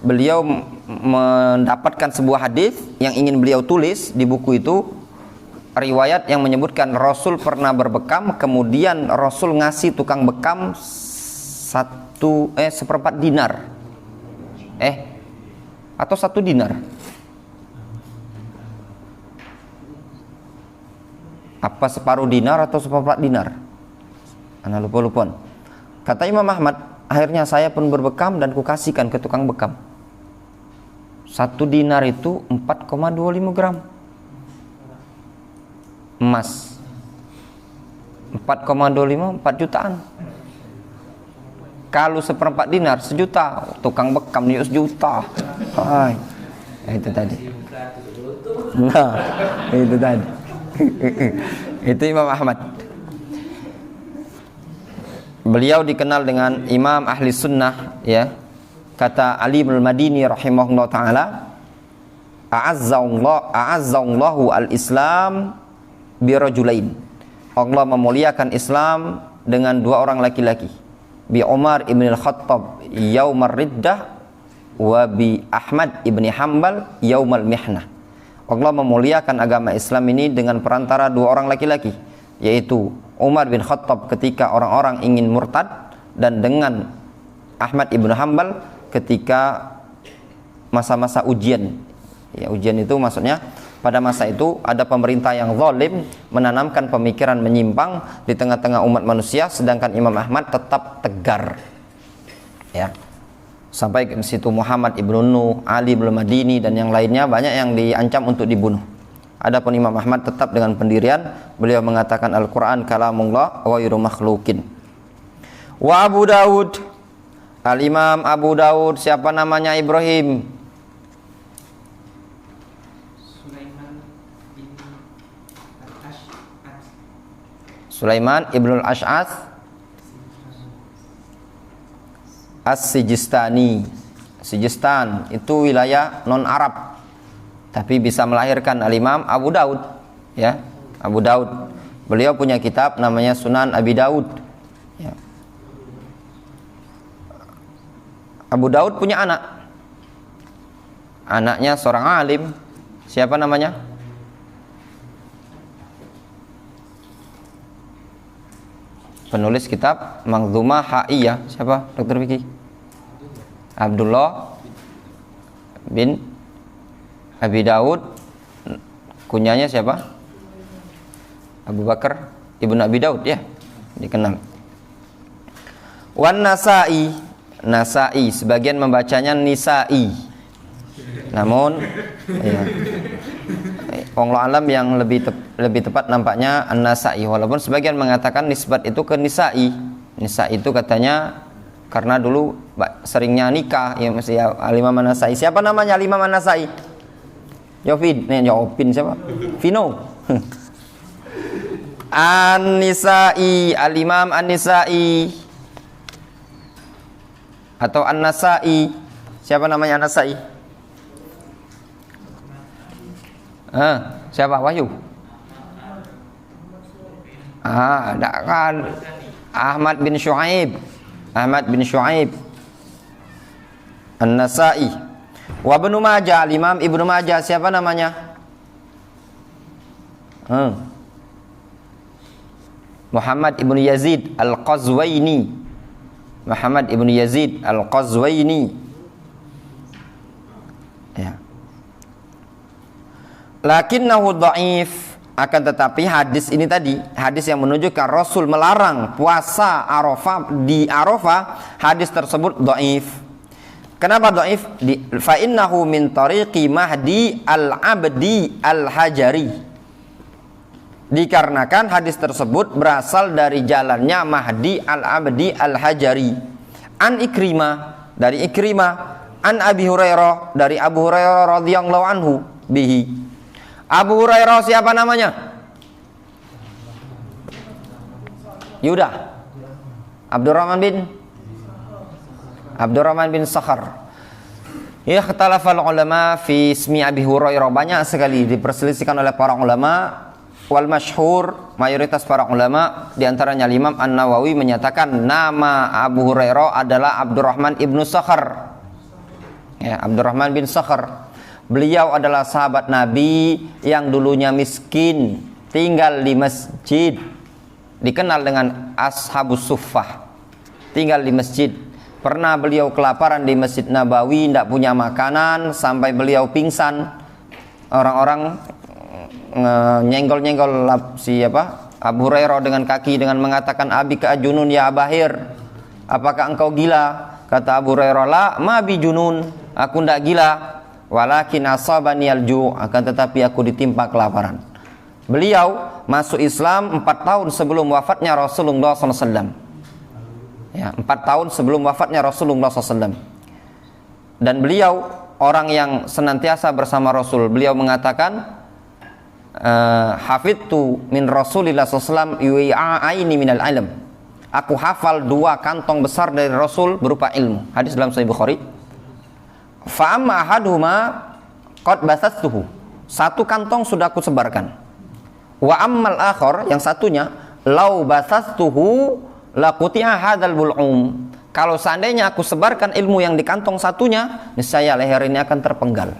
beliau mendapatkan sebuah hadis yang ingin beliau tulis di buku itu, riwayat yang menyebutkan Rasul pernah berbekam, kemudian Rasul ngasih tukang bekam seperempat dinar, atau 1 dinar, apa separuh dinar atau seperempat dinar, ana lupa. Kata Imam Ahmad, akhirnya saya pun berbekam dan kukasihkan ke tukang bekam. 1 dinar itu 4,25 gram emas. 4,25 4 jutaan. Kalau seperempat dinar 1 juta, tukang bekam dia 1 juta. Itu tadi. Nah, itu tadi. Itu Imam Ahmad. Beliau dikenal dengan Imam Ahli Sunnah, ya. Kata Ali bin Madini rahimahullah taala, a'azzallahu al-Islam birajulain. Allah memuliakan Islam dengan 2 orang laki-laki. Bi Umar ibn al-Khattab yaumar riddah wa bi Ahmad ibn Hambal yaumal mihnah. Allah memuliakan agama Islam ini dengan perantara 2 orang laki-laki, yaitu Umar bin Khattab ketika orang-orang ingin murtad, dan dengan Ahmad ibn Hambal ketika masa-masa ujian. Ya, ujian itu maksudnya pada masa itu ada pemerintah yang zalim menanamkan pemikiran menyimpang di tengah-tengah umat manusia, sedangkan Imam Ahmad tetap tegar. Ya. Sampai ke situ Muhammad ibnu Nuh, Ali bin Madini dan yang lainnya banyak yang diancam untuk dibunuh. Adapun Imam Ahmad tetap dengan pendirian, beliau mengatakan Al-Qur'an kalamullah wa ghairu makhluqin. Wa Abu Daud, Al-Imam Abu Daud, siapa namanya? Ibrahim. Sulaiman ibn al-Ash'ath As-Sijistani. Sijistan itu wilayah non-Arab, tapi bisa melahirkan Al-Imam Abu Daud, ya. Abu Daud. Beliau punya kitab namanya Sunan Abi Daud, ya. Abu Daud punya anak. Anaknya seorang alim. Siapa namanya? Penulis kitab Manzumah Ha'iyah. Siapa? Dr. Vicky? Abdullah bin Abi Daud. Kunyanya siapa? Abu Bakar ibn Abi Daud, ya, dikenal. Wan Nasa'i. Nasa'i, sebagian membacanya Nisa'i. Namun ya, Allah alam yang lebih tepat nampaknya An-Nasa'i, walaupun sebagian mengatakan nisbat itu ke Nisa'i. Nisa'i itu katanya karena dulu seringnya nikah, ya mesti Al-Imam An-Nasa'i. Siapa namanya Al-Imam An-Nasa'i? Jawabin siapa? Vino. An-Nisa'i, Al-Imam An-Nisa'i atau An-Nasa'i. Siapa namanya An-Nasa'i? Siapa? Wahyu? Ada kan? Ahmad bin Shu'aib. Ahmad bin Shu'aib An-Nasa'i. Wa Ibnu Majah, Imam Ibnu Majah, siapa namanya? Muhammad ibn Yazid Al-Qazwaini. Muhammad ibn Yazid Al-Qazwaini, ya. Lakinnahu dha'if, Akan tetapi hadis ini tadi, hadis yang menunjukkan Rasul melarang puasa Arafah di Arafah, hadis tersebut dhaif. Kenapa dhaif? Fa innahu min tariqi Mahdi al-Abdi al-Hajari. Dikarenakan hadis tersebut berasal dari jalannya Mahdi al-Abdi al-Hajari. An Ikrimah, dari Ikrimah, an Abi Hurairah, dari Abu Hurairah radhiyallahu anhu bihi. Abu Hurairah siapa namanya? Yuda. Abdurrahman bin Sakhar. Ikhtalafal ulama fi ismi Abi Hurairah, banyak sekali diperselisihkan oleh para ulama. Wal masyhur, mayoritas para ulama di antaranya Imam An-Nawawi menyatakan nama Abu Hurairah adalah Abdurrahman ibnu Sakhar. Ya, Abdurrahman bin Sakhar. Beliau adalah sahabat Nabi yang dulunya miskin, tinggal di masjid, dikenal dengan Ashabus Suffah, tinggal di masjid. Pernah beliau kelaparan di Masjid Nabawi, tidak punya makanan, sampai beliau pingsan. Orang-orang nyenggol-nyenggol siapa? Abu Hurairah dengan kaki dengan mengatakan, "Abika junun ya Abahir, apakah engkau gila?" Kata Abu Hurairah, "La ma bi junun, aku tidak gila. Walakin asabani al-ju', akan tetapi aku ditimpa kelaparan." Beliau masuk Islam 4 tahun sebelum wafatnya Rasulullah SAW. Ya, 4 tahun sebelum wafatnya Rasulullah SAW. Dan beliau orang yang senantiasa bersama Rasul. Beliau mengatakan, hafidtu min Rasulillah SAW yu'a'aini minal ilm. Aku hafal 2 kantong besar dari Rasul berupa ilmu. Hadis dalam Sahih Bukhari. Fa'amma ahaduhuma qad basastuhu. 1 kantong sudah aku sebarkan. Wa ammal akhar, yang satunya, lau basastuhu laquti'a hadzal bul'um. Kalau seandainya aku sebarkan ilmu yang di kantong satunya, niscaya leher ini akan terpenggal.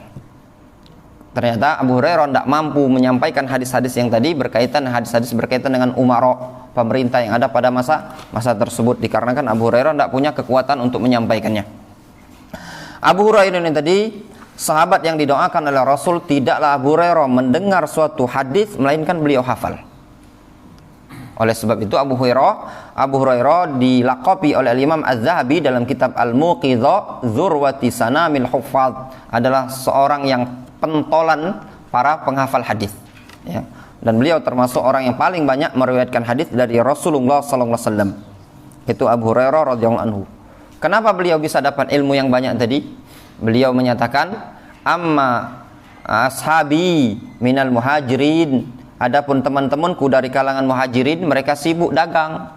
Ternyata Abu Hurairah tidak mampu menyampaikan hadis-hadis yang tadi berkaitan dengan umara, pemerintah yang ada pada masa tersebut, dikarenakan Abu Hurairah tidak punya kekuatan untuk menyampaikannya. Abu Hurairah ini tadi sahabat yang didoakan oleh Rasul. Tidaklah Abu Hurairah mendengar suatu hadis melainkan beliau hafal. Oleh sebab itu Abu Hurairah dilaqabi oleh Imam Az-Zahabi dalam kitab Al-Muqidhah Dzurwati Sanamil Huffaz, adalah seorang yang pentolan para penghafal hadis. Ya. Dan beliau termasuk orang yang paling banyak meriwayatkan hadis dari Rasulullah SAW. Itu Abu Hurairah radhiyallahu anhu. Kenapa beliau bisa dapat ilmu yang banyak tadi? Beliau menyatakan, amma ashabi minal muhajirin, adapun teman-temanku dari kalangan muhajirin, mereka sibuk dagang.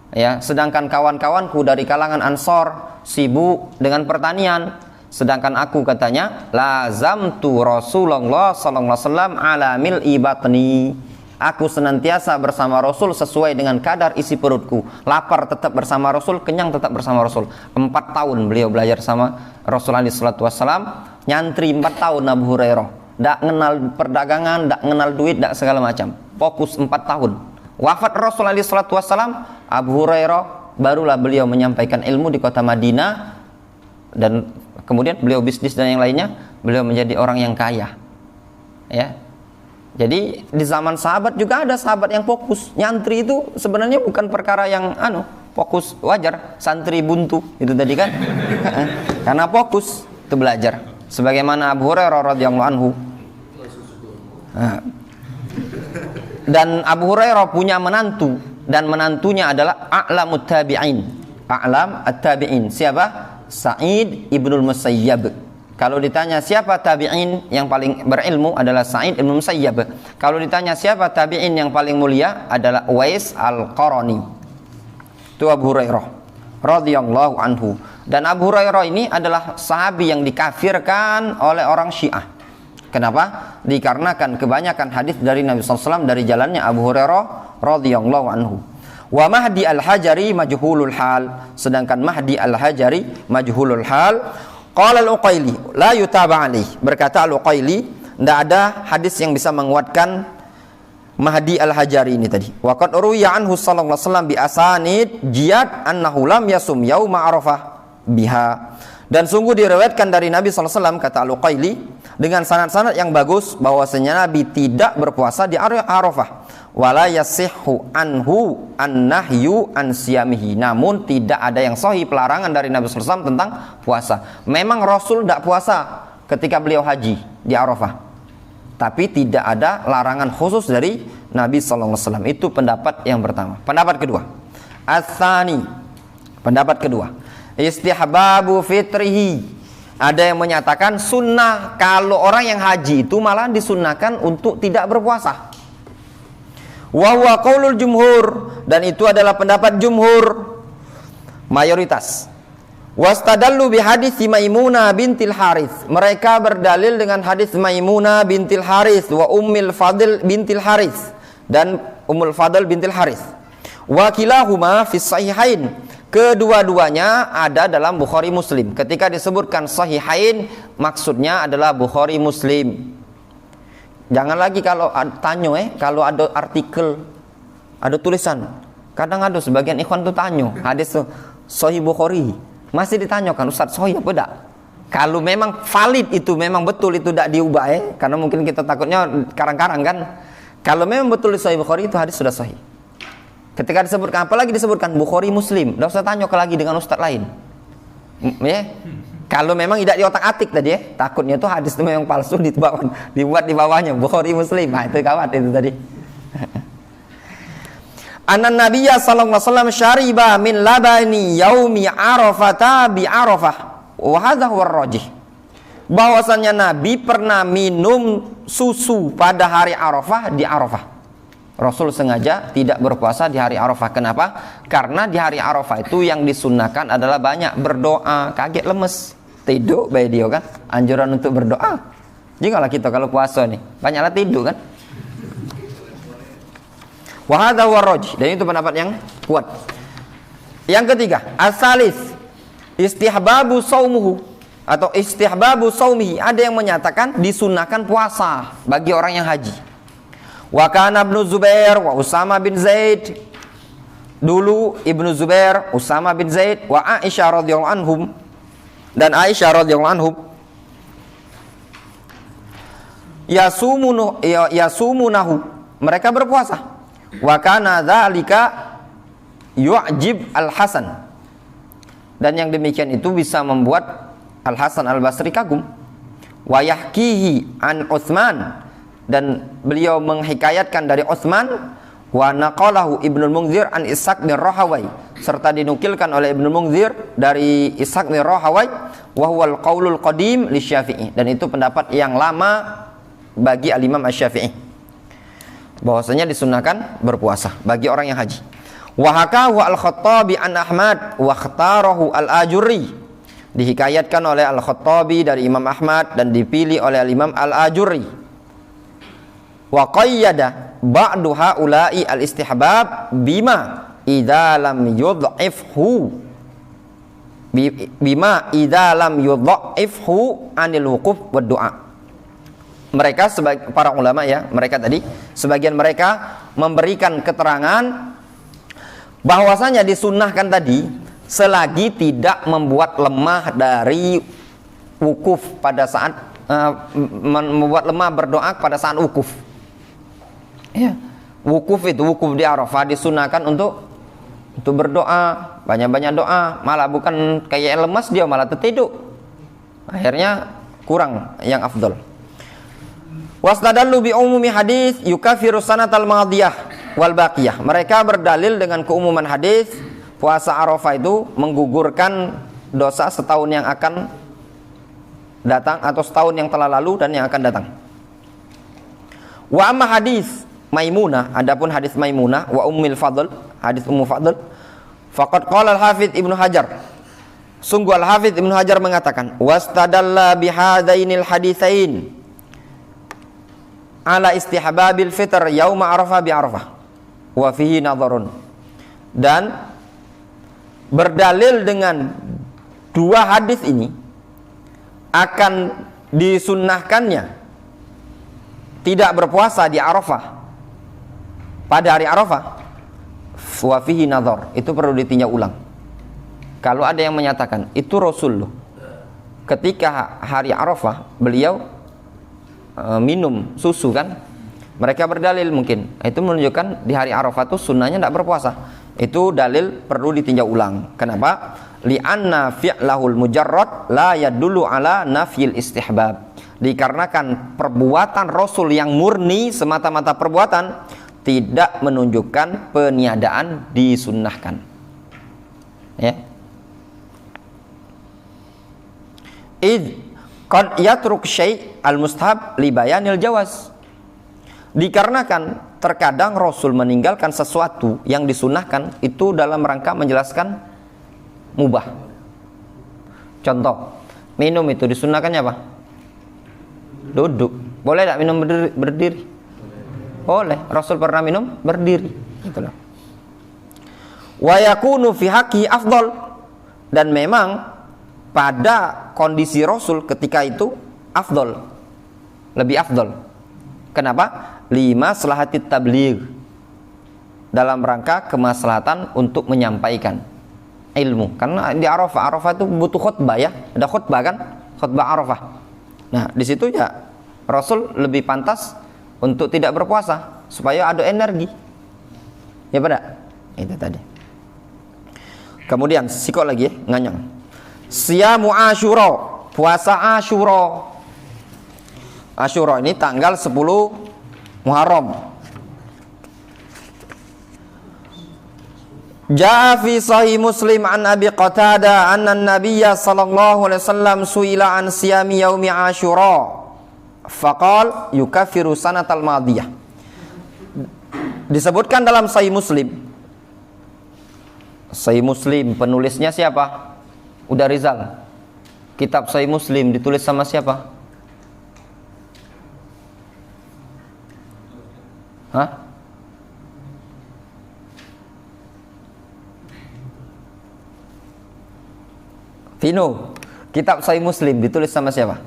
Ya, sedangkan kawan-kawanku dari kalangan Ansor sibuk dengan pertanian. Sedangkan aku, katanya, lazamtu Rasulullah sallallahu alaihi wasallam ala mil'i batni. Aku senantiasa bersama Rasul sesuai dengan kadar isi perutku. Lapar tetap bersama Rasul, kenyang tetap bersama Rasul. 4 tahun beliau belajar sama Rasulullah SAW. Nyantri 4 tahun Abu Hurairah. Tak kenal perdagangan, tak kenal duit, tak segala macam. Fokus 4 tahun. Wafat Rasulullah SAW, Abu Hurairah barulah beliau menyampaikan ilmu di kota Madinah. Dan kemudian beliau bisnis dan yang lainnya, beliau menjadi orang yang kaya. Ya. Jadi di zaman sahabat juga ada sahabat yang fokus. Nyantri itu sebenarnya bukan perkara yang fokus, wajar. Santri buntu itu tadi kan. Karena fokus itu belajar. Sebagaimana Abu Hurairah radhiyallahu anhu. Dan Abu Hurairah punya menantu, dan menantunya adalah a'lamut tabi'in. A'lam at-tabi'in. Siapa? Sa'id ibnul Musayyab. Kalau ditanya siapa tabi'in yang paling berilmu, adalah Sa'id ibn Musayyab. Kalau ditanya siapa tabi'in yang paling mulia, adalah Uwais al-Qarani. Itu Abu Hurairah radhiyallahu anhu. Dan Abu Hurairah ini adalah sahabi yang dikafirkan oleh orang Syiah. Kenapa? Dikarenakan kebanyakan hadis dari Nabi SAW dari jalannya Abu Hurairah radhiyallahu anhu. Wa Mahdi al-Hajari majhulul hal. Sedangkan Mahdi al-Hajari majhulul hal. Qala al-Uqaili la yutaba alaih. Berkata al-Uqaili, tidak ada hadis yang bisa menguatkan Mahdi al-Hajari ini tadi. Wa qad ruwiya anhu sallallahu alaihi wasallam bi asanid jiyad annahu lam yasum yauma Arafah biha. Dan sungguh diriwayatkan dari Nabi SAW, kata Al-Uqaili, dengan sanad-sanad yang bagus, bahwasanya Nabi tidak berpuasa di Arafah. Wala yasihhu anhu an-nahyu an siyamihi. Namun tidak ada yang sahih pelarangan dari Nabi SAW tentang puasa. Memang Rasul tidak puasa ketika beliau haji di Arafah, tapi tidak ada larangan khusus dari Nabi SAW. Itu pendapat yang pertama. Pendapat kedua, Ats-tsani, pendapat kedua, istihbabu fitrihi. Ada yang menyatakan sunnah kalau orang yang haji itu malah disunnahkan untuk tidak berpuasa. Wa huwa qaulul jumhur, dan itu adalah pendapat jumhur, mayoritas. Wastadallu bi hadits Maimunah bintil Harits. Mereka berdalil dengan hadis Maimunah bintil Harits wa Ummul Fadl bintil Harits, dan Ummul Fadl bintil Harits. Wa kilahuma fis sahihain. Kedua-duanya ada dalam Bukhari Muslim. Ketika disebutkan sahihain, maksudnya adalah Bukhari Muslim. Jangan lagi kalau tanya kalau ada artikel, ada tulisan, kadang ada sebagian ikhwan tuh tanya hadis Sahih Bukhari, masih ditanyakan Ustaz sahih apa tidak? Kalau memang valid itu, memang betul itu tidak diubah karena mungkin kita takutnya karang-karang kan. Kalau memang betul Sahih Bukhari itu hadis sudah sahih. Ketika disebutkan, apalagi disebutkan Bukhari Muslim, tidak usah tanya lagi dengan ustaz lain. Kalau memang tidak diotak-atik tadi takutnya itu hadis itu memang palsu, dibuat di bawahnya Bukhari Muslim. Nah, itu kawat itu tadi. Anna Nabiyya sallallahu alaihi wasallam syariba min labani yaumi Arafata bi Arafah. Wa hadha huwa rajih. Bahwasanya Nabi pernah minum susu pada hari Arafah di Arafah. Rasul sengaja tidak berpuasa di hari Arafah. Kenapa? Karena di hari Arafah itu yang disunnahkan adalah banyak berdoa. Kaget lemes, tidur bayi dia kan. Anjuran untuk berdoa. Janganlah kita kalau puasa nih, banyaklah tidur kan. Wa hadza huwa rajih, dan itu pendapat yang kuat. Yang ketiga, as-salis istihbabu saumuhu atau istihbabu saumihi. Ada yang menyatakan disunahkan puasa bagi orang yang haji. Wa kana Ibnu Zubair wa Usama bin Zaid. Dulu Ibnu Zubair, Usama bin Zaid, wa Aisyah radhiyallahu anhum, dan Aisyah radhiyallahu anhum yasumunahu, mereka berpuasa. Wa kana dzalika yu'jib Al-Hasan, dan yang demikian itu bisa membuat Al-Hasan Al-Basri kagum. Wa yahkihi an Utsman, dan beliau menghikayatkan dari Utsman. Wa naqalahu Ibnu Munzir an Ishaq bin Rahawai, serta dinukilkan oleh Ibnu Munzir dari Ishaq bin Rahawai. Wa huwal qaulul qadim li Syafi'i, dan itu pendapat yang lama bagi Al-Imam Asy-Syafi'i, bahwasanya disunahkan berpuasa bagi orang yang haji. Wa hakahu Al-Khattabi an Ahmad wa ikhtarahu Al-Ajurri, dihikayatkan oleh Al-Khattabi dari Imam Ahmad dan dipilih oleh Al-Imam Al-Ajurri. Wa qayyada ba'du haula'i al-istihbab bima idza lam yudhifhu anil wuquf wa du'a. Mereka sebagai para ulama mereka tadi, sebagian mereka memberikan keterangan bahwasanya disunnahkan tadi selagi tidak membuat lemah dari wukuf pada saat membuat lemah berdoa pada saat wukuf. Ya, wukuf itu, wukuf di Arafah disunahkan untuk berdoa, banyak-banyak doa. Malah bukan kayak lemas dia, malah tertidur. Akhirnya kurang yang afdal. Wasnadallu bi umumi hadis yukafiru sanatal madiyah wal baqiyah. Mereka berdalil dengan keumuman hadis puasa Arafah itu menggugurkan dosa setahun yang akan datang atau setahun yang telah lalu dan yang akan datang. Wa amma hadis Maimunah, adapun hadis Maimunah wa Ummul Fadl, hadis Ummu Fadl, faqad qala Al-Hafidz Ibnu Hajar. Sungguh Al-Hafidz Ibnu Hajar mengatakan, wastadalla bihadainil haditsain ala istihbabil fitr yauma Arafah bi Arafah wa fihi nadharun. Dan berdalil dengan dua hadis ini akan disunnahkannya tidak berpuasa di Arafah pada hari Arafah. Wa fihi nadhar, itu perlu ditinjau ulang. Kalau ada yang menyatakan itu Rasul loh, ketika hari Arafah beliau minum susu kan. Mereka berdalil mungkin itu menunjukkan di hari Arafah itu sunnahnya tidak berpuasa. Itu dalil perlu ditinjau ulang. Kenapa? Li'anna fi'lahul mujarrad la yadullu ala nafyil istihbab. Dikarenakan perbuatan Rasul yang murni semata-mata perbuatan tidak menunjukkan peniadaan disunnahkan. Ya. Id qad yatruk syai' al-mustahab li bayanil jawaz. Dikarenakan terkadang Rasul meninggalkan sesuatu yang disunahkan itu dalam rangka menjelaskan mubah. Contoh, minum itu disunahkannya apa? Duduk. Boleh tidak minum berdiri? Boleh. Rasul pernah minum berdiri. Itulah. Wa yakunu fi haqqi afdal. Dan memang pada kondisi Rasul ketika itu afdal. Lebih afdal. Kenapa? Lima selahati tabligh, dalam rangka kemaslahatan untuk menyampaikan ilmu. Karena di Arafah itu butuh khutbah ya, ada khutbah kan, khutbah Arafah. Nah di situ ya Rasul lebih pantas untuk tidak berpuasa supaya ada energi. Ya pada itu tadi. Kemudian sikok lagi nganyang. Siyamu Asyura, puasa Asyura. Asyura ini tanggal 10 Muharram. Jaa fi sahih Muslim an Abi Qatadah anna an-nabiyya sallallahu alaihi wasallam su'ila an siyami yaumi Asyura faqala yukaffiru sanatal madiyah. Disebutkan dalam sahih Muslim. Sahih Muslim penulisnya siapa? Uda Rizal. Kitab sahih Muslim ditulis sama siapa? Hah? Vino, kitab Sahih Muslim ditulis sama siapa?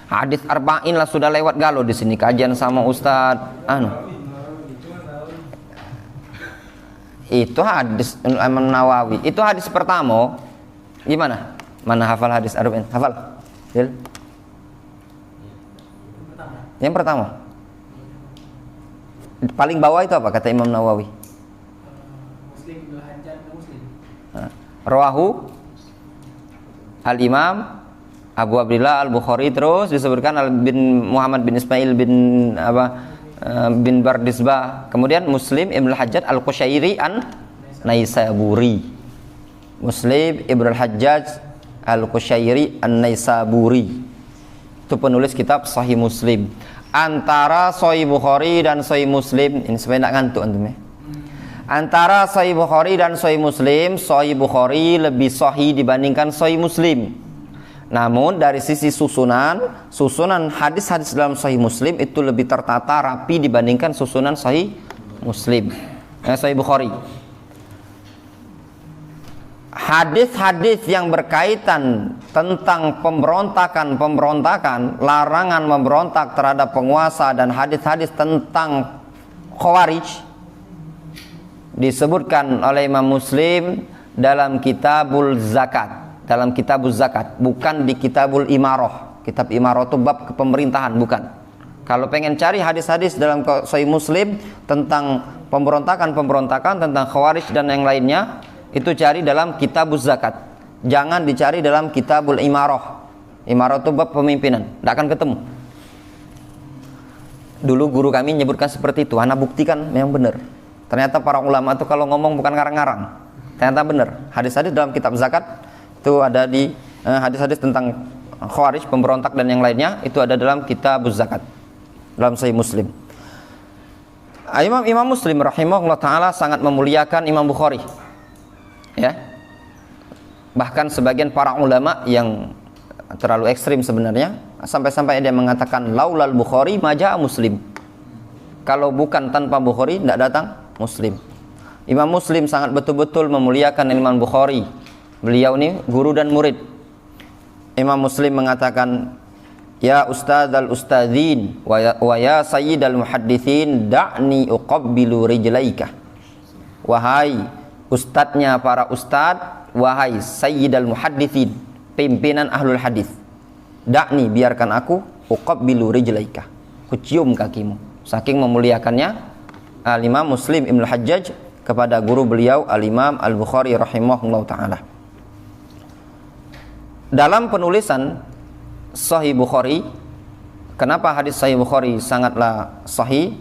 Hadis arba'in lah sudah lewat galau di sini kajian sama Ustadz Itu hadis Imam Nawawi. Itu hadis pertama. Gimana? Mana hafal hadis arba'in? Hafal? Dil? Yang pertama. Paling bawah itu apa kata Imam Nawawi? Muslim Ibnu Hajjaj Muslim. Rawahu Al-Imam Abu Abdillah Al-Bukhari, terus disebutkan bin Muhammad bin Ismail bin Bardisbah. Kemudian Muslim Ibnu Hajjaj Al-Qushairi An-Naisaburi. Muslim Ibnu Hajjaj Al-Qushairi An-Naisaburi. Itu penulis kitab Sahih Muslim. Antara Sahih Bukhari dan Sahih Muslim, ini supaya tidak ngantuk antum ya. Antara Sahih Bukhari dan Sahih Muslim, Sahih Bukhari lebih sahih dibandingkan Sahih Muslim. Namun dari sisi susunan hadis-hadis dalam Sahih Muslim itu lebih tertata rapi dibandingkan susunan Sahih Muslim, Sahih Bukhari. Hadis-hadis yang berkaitan tentang pemberontakan, larangan memberontak terhadap penguasa, dan hadis-hadis tentang Khawarij disebutkan oleh Imam Muslim dalam Kitabul Zakat, bukan di Kitabul Imarah. Kitab Imarah itu bab kepemerintahan, bukan. Kalau pengen cari hadis-hadis dalam Sahih Muslim tentang pemberontakan tentang Khawarij dan yang lainnya, itu cari dalam Kitabul Zakat. Jangan dicari dalam Kitabul Imarah. Imarah itu bab pemimpinan, tidak akan ketemu. Dulu guru kami menyebutkan seperti itu, ana buktikan memang benar. Ternyata para ulama itu kalau ngomong bukan ngarang-ngarang. Ternyata benar. Hadis-hadis dalam Kitab Zakat itu ada di hadis-hadis tentang Khawarij, pemberontak dan yang lainnya, itu ada dalam Kitabul Zakat dalam Sahih Muslim. Imam Muslim rahimahullah taala sangat memuliakan Imam Bukhari. Ya, bahkan sebagian para ulama yang terlalu ekstrim sebenarnya, sampai-sampai dia mengatakan laulal Bukhari maja Muslim. Kalau bukan tanpa Bukhari tidak datang Muslim. Imam Muslim sangat betul-betul memuliakan Imam Bukhari. Beliau ini guru dan murid. Imam Muslim mengatakan, ya ustadzal ustadzin wa ya sayyidal muhadditsin da'ni uqabbilu rijlaika. Wahai ustadznya para ustadz, wahai sayyidal muhaddithin, pimpinan ahlul hadis, dakni, biarkan aku, uqabbilu rijlaika, kucium kakimu. Saking memuliakannya Al-Imam Muslim Ibnu Hajjaj kepada guru beliau Al-Imam Al-Bukhari rahimahullah ta'ala. Dalam penulisan Sahih Bukhari, kenapa hadis Sahih Bukhari sangatlah sahih?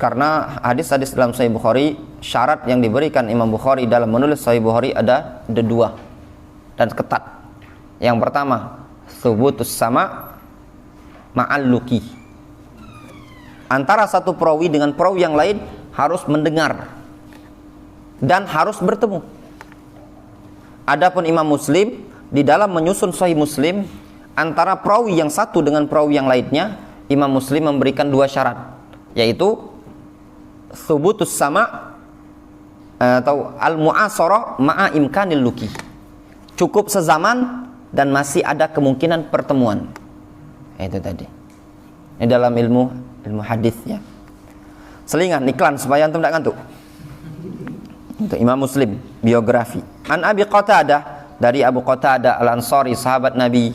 Karena hadis-hadis dalam Sahih Bukhari, syarat yang diberikan Imam Bukhari dalam menulis Sahih Bukhari ada dua dan ketat. Yang pertama, thubutus sama ma'al luki. Antara satu perawi dengan perawi yang lain harus mendengar dan harus bertemu. Adapun Imam Muslim di dalam menyusun Sahih Muslim, antara perawi yang satu dengan perawi yang lainnya, Imam Muslim memberikan dua syarat, yaitu thubutus sama atau al-mu'asara ma'a imkanil luki, cukup sezaman dan masih ada kemungkinan pertemuan. Itu tadi. Ini dalam ilmu hadis ya. Selingan iklan supaya antum tidak ngantuk. Untuk Imam Muslim biografi. An Abi Qatadah, dari Abu Qatadah Al-Ansari, sahabat Nabi.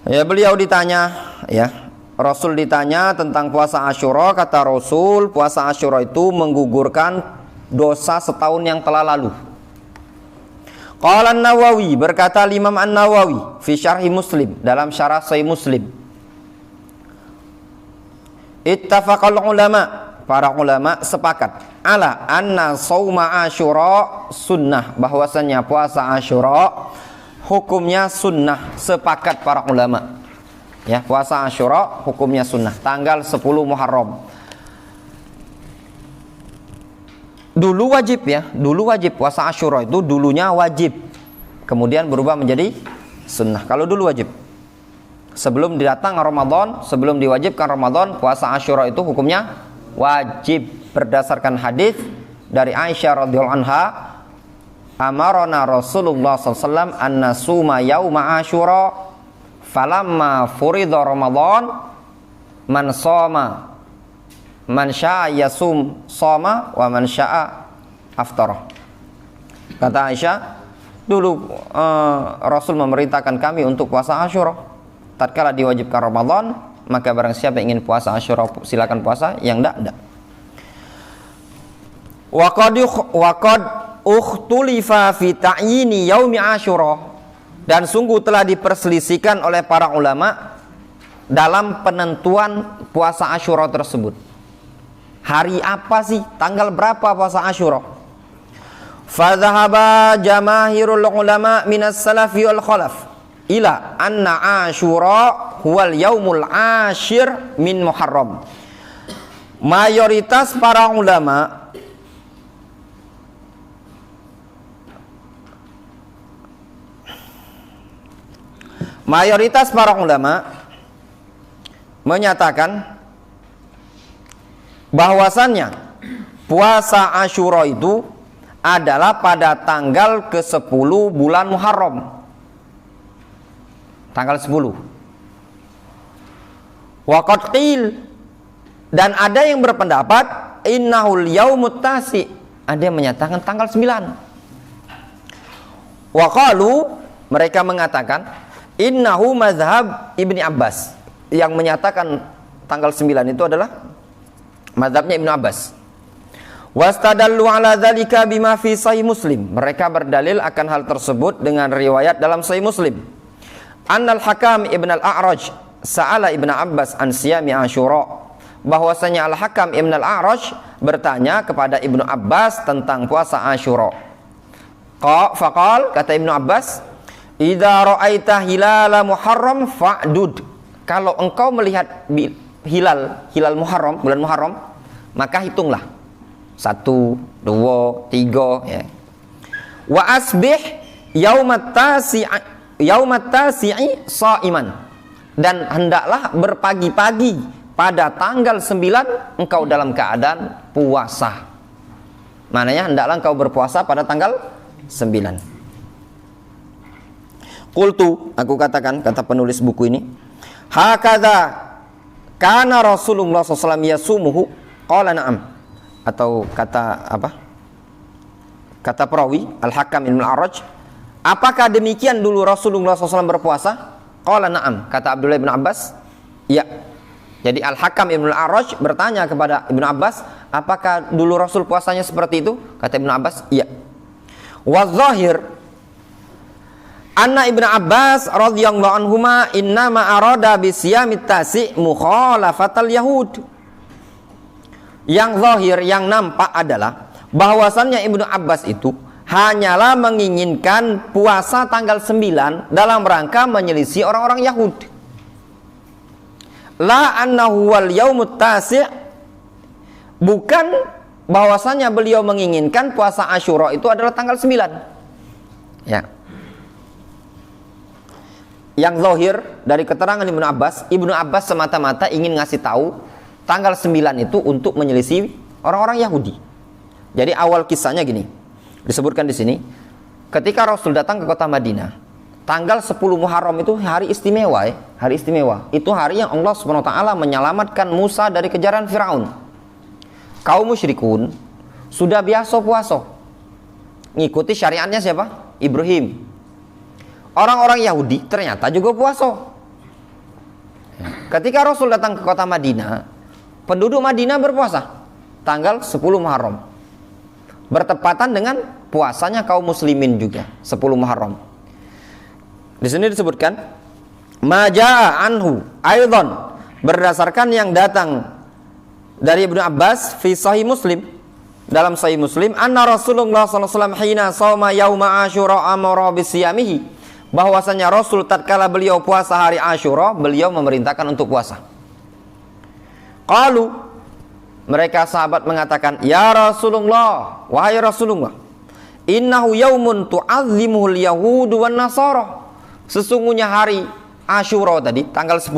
Ya, beliau ditanya, ya, Rasul ditanya tentang puasa Asyura, kata Rasul, puasa Asyura itu menggugurkan dosa setahun yang telah lalu. Qala An-Nawawi, berkata Imam An-Nawawi fi syarhi Muslim, dalam syarah Sahih Muslim. Ittafaqal ulama, para ulama sepakat ala anna shauma Asyura sunnah, bahwasanya puasa Asyura hukumnya sunnah, sepakat para ulama. Ya, puasa Asyura hukumnya sunnah, tanggal 10 Muharram. Dulu wajib ya, dulu wajib puasa Asyura itu dulunya wajib, kemudian berubah menjadi sunnah. Kalau dulu wajib, sebelum datang Ramadan, sebelum diwajibkan Ramadan, puasa Asyura itu hukumnya wajib berdasarkan hadis dari Aisyah radhiyallahu anha, amarona Rasulullah SAW an nasuma yauma Asyura falamma furida Ramadan man shoma man syaa yasum shoma wa man syaa aftara. Kata Aisyah, dulu Rasul memerintahkan kami untuk puasa Asyura. Tatkala diwajibkan Ramadan, maka barang siapa ingin puasa Asyura silakan puasa, yang enggak. Wa qad ukhtulifa fi ta'yini yaumi Asyura, dan sungguh telah diperselisihkan oleh para ulama dalam penentuan puasa Asyura tersebut. Hari apa sih? Tanggal berapa puasa Asyura? Fadhahaba jamaahirul ulama minas salafi wal khalaf ila anna Asyura huwal yaumul ashir min Muharram. Mayoritas para ulama menyatakan bahwasannya puasa Asyura itu adalah pada tanggal ke-10 bulan Muharram. Tanggal 10. Wa qad qil, dan ada yang berpendapat innahul yaumut tasi, ada yang menyatakan tanggal 9. Wa qalu, mereka mengatakan innahu mazhab Ibni Abbas, yang menyatakan tanggal 9 itu adalah mazhabnya Ibnu Abbas. Wastadallu ala dzalika bima fi Sahih Muslim, mereka berdalil akan hal tersebut dengan riwayat dalam Sahih Muslim. Annal Hakam Ibn al-A'raj sa'ala Ibn Abbas an siyami Asyura, bahwasanya Al-Hakam Ibn al-A'raj bertanya kepada Ibnu Abbas tentang puasa Asyura. Faqal, kata Ibnu Abbas, idza ra'aita hilala Muharram fa'dud, kalau engkau melihat hilal Muharram, bulan Muharram, maka hitunglah 1, 2, 3 ya. Wa asbih yaumat tasi'i shaiman, dan hendaklah berpagi-pagi pada tanggal 9 engkau dalam keadaan puasa. Maknanya hendaklah engkau berpuasa pada tanggal 9. Qultu, aku katakan, kata penulis buku ini, hakadha kana Rasulullah SAW yasumuhu, qala na'am, atau kata apa? Kata perawi Al-Hakam Ibn Al-Araj, apakah demikian dulu Rasulullah SAW berpuasa? Qala na'am. Kata Abdullah bin Abbas, ya. Jadi Al-Hakam Ibn Al-Araj bertanya kepada Ibn Abbas, apakah dulu Rasul puasanya seperti itu? Kata Ibn Abbas, iya. Wa zahir anna Ibn Abbas radhiyallahu anhuma innama arada bisyamit tasi' mukhalafatal yahud. Yang zahir, yang nampak adalah bahwasannya Ibnu Abbas itu hanyalah menginginkan puasa tanggal 9 dalam rangka menyelisih orang-orang Yahudi. La annahu wal yaumut tasi', bukan bahwasannya beliau menginginkan puasa Asyura itu adalah tanggal 9. Ya. Yang zahir dari keterangan Ibnu Abbas semata-mata ingin ngasih tahu tanggal 9 itu untuk menyelisih orang-orang Yahudi. Jadi awal kisahnya gini, disebutkan di sini, ketika Rasul datang ke kota Madinah, tanggal 10 Muharram itu hari istimewa, hari istimewa. Itu hari yang Allah Subhanahu wa taala menyelamatkan Musa dari kejaran Firaun. Kaum musyrikun sudah biasa puasa, ngikuti syariatnya siapa? Ibrahim. Orang-orang Yahudi ternyata juga puasa. Ketika Rasul datang ke kota Madinah, penduduk Madinah berpuasa tanggal 10 Muharram, bertepatan dengan puasanya kaum muslimin juga 10 Muharram. Di sini disebutkan maja'a anhu aidan, berdasarkan yang datang dari Ibnu Abbas fi sahih Muslim, dalam sahih Muslim, anna Rasulullah sallallahu alaihi wasallam hina shauma yauma Asyura amara bisiyamihi, bahwasanya Rasul tatkala beliau puasa hari Asyura, beliau memerintahkan untuk puasa. Qalu, mereka sahabat mengatakan, ya Rasulullah, wahai Rasulullah, innahu yaumun tu'azzimuhul yahudu wan nasara. Sesungguhnya hari Asyura tadi, tanggal 10,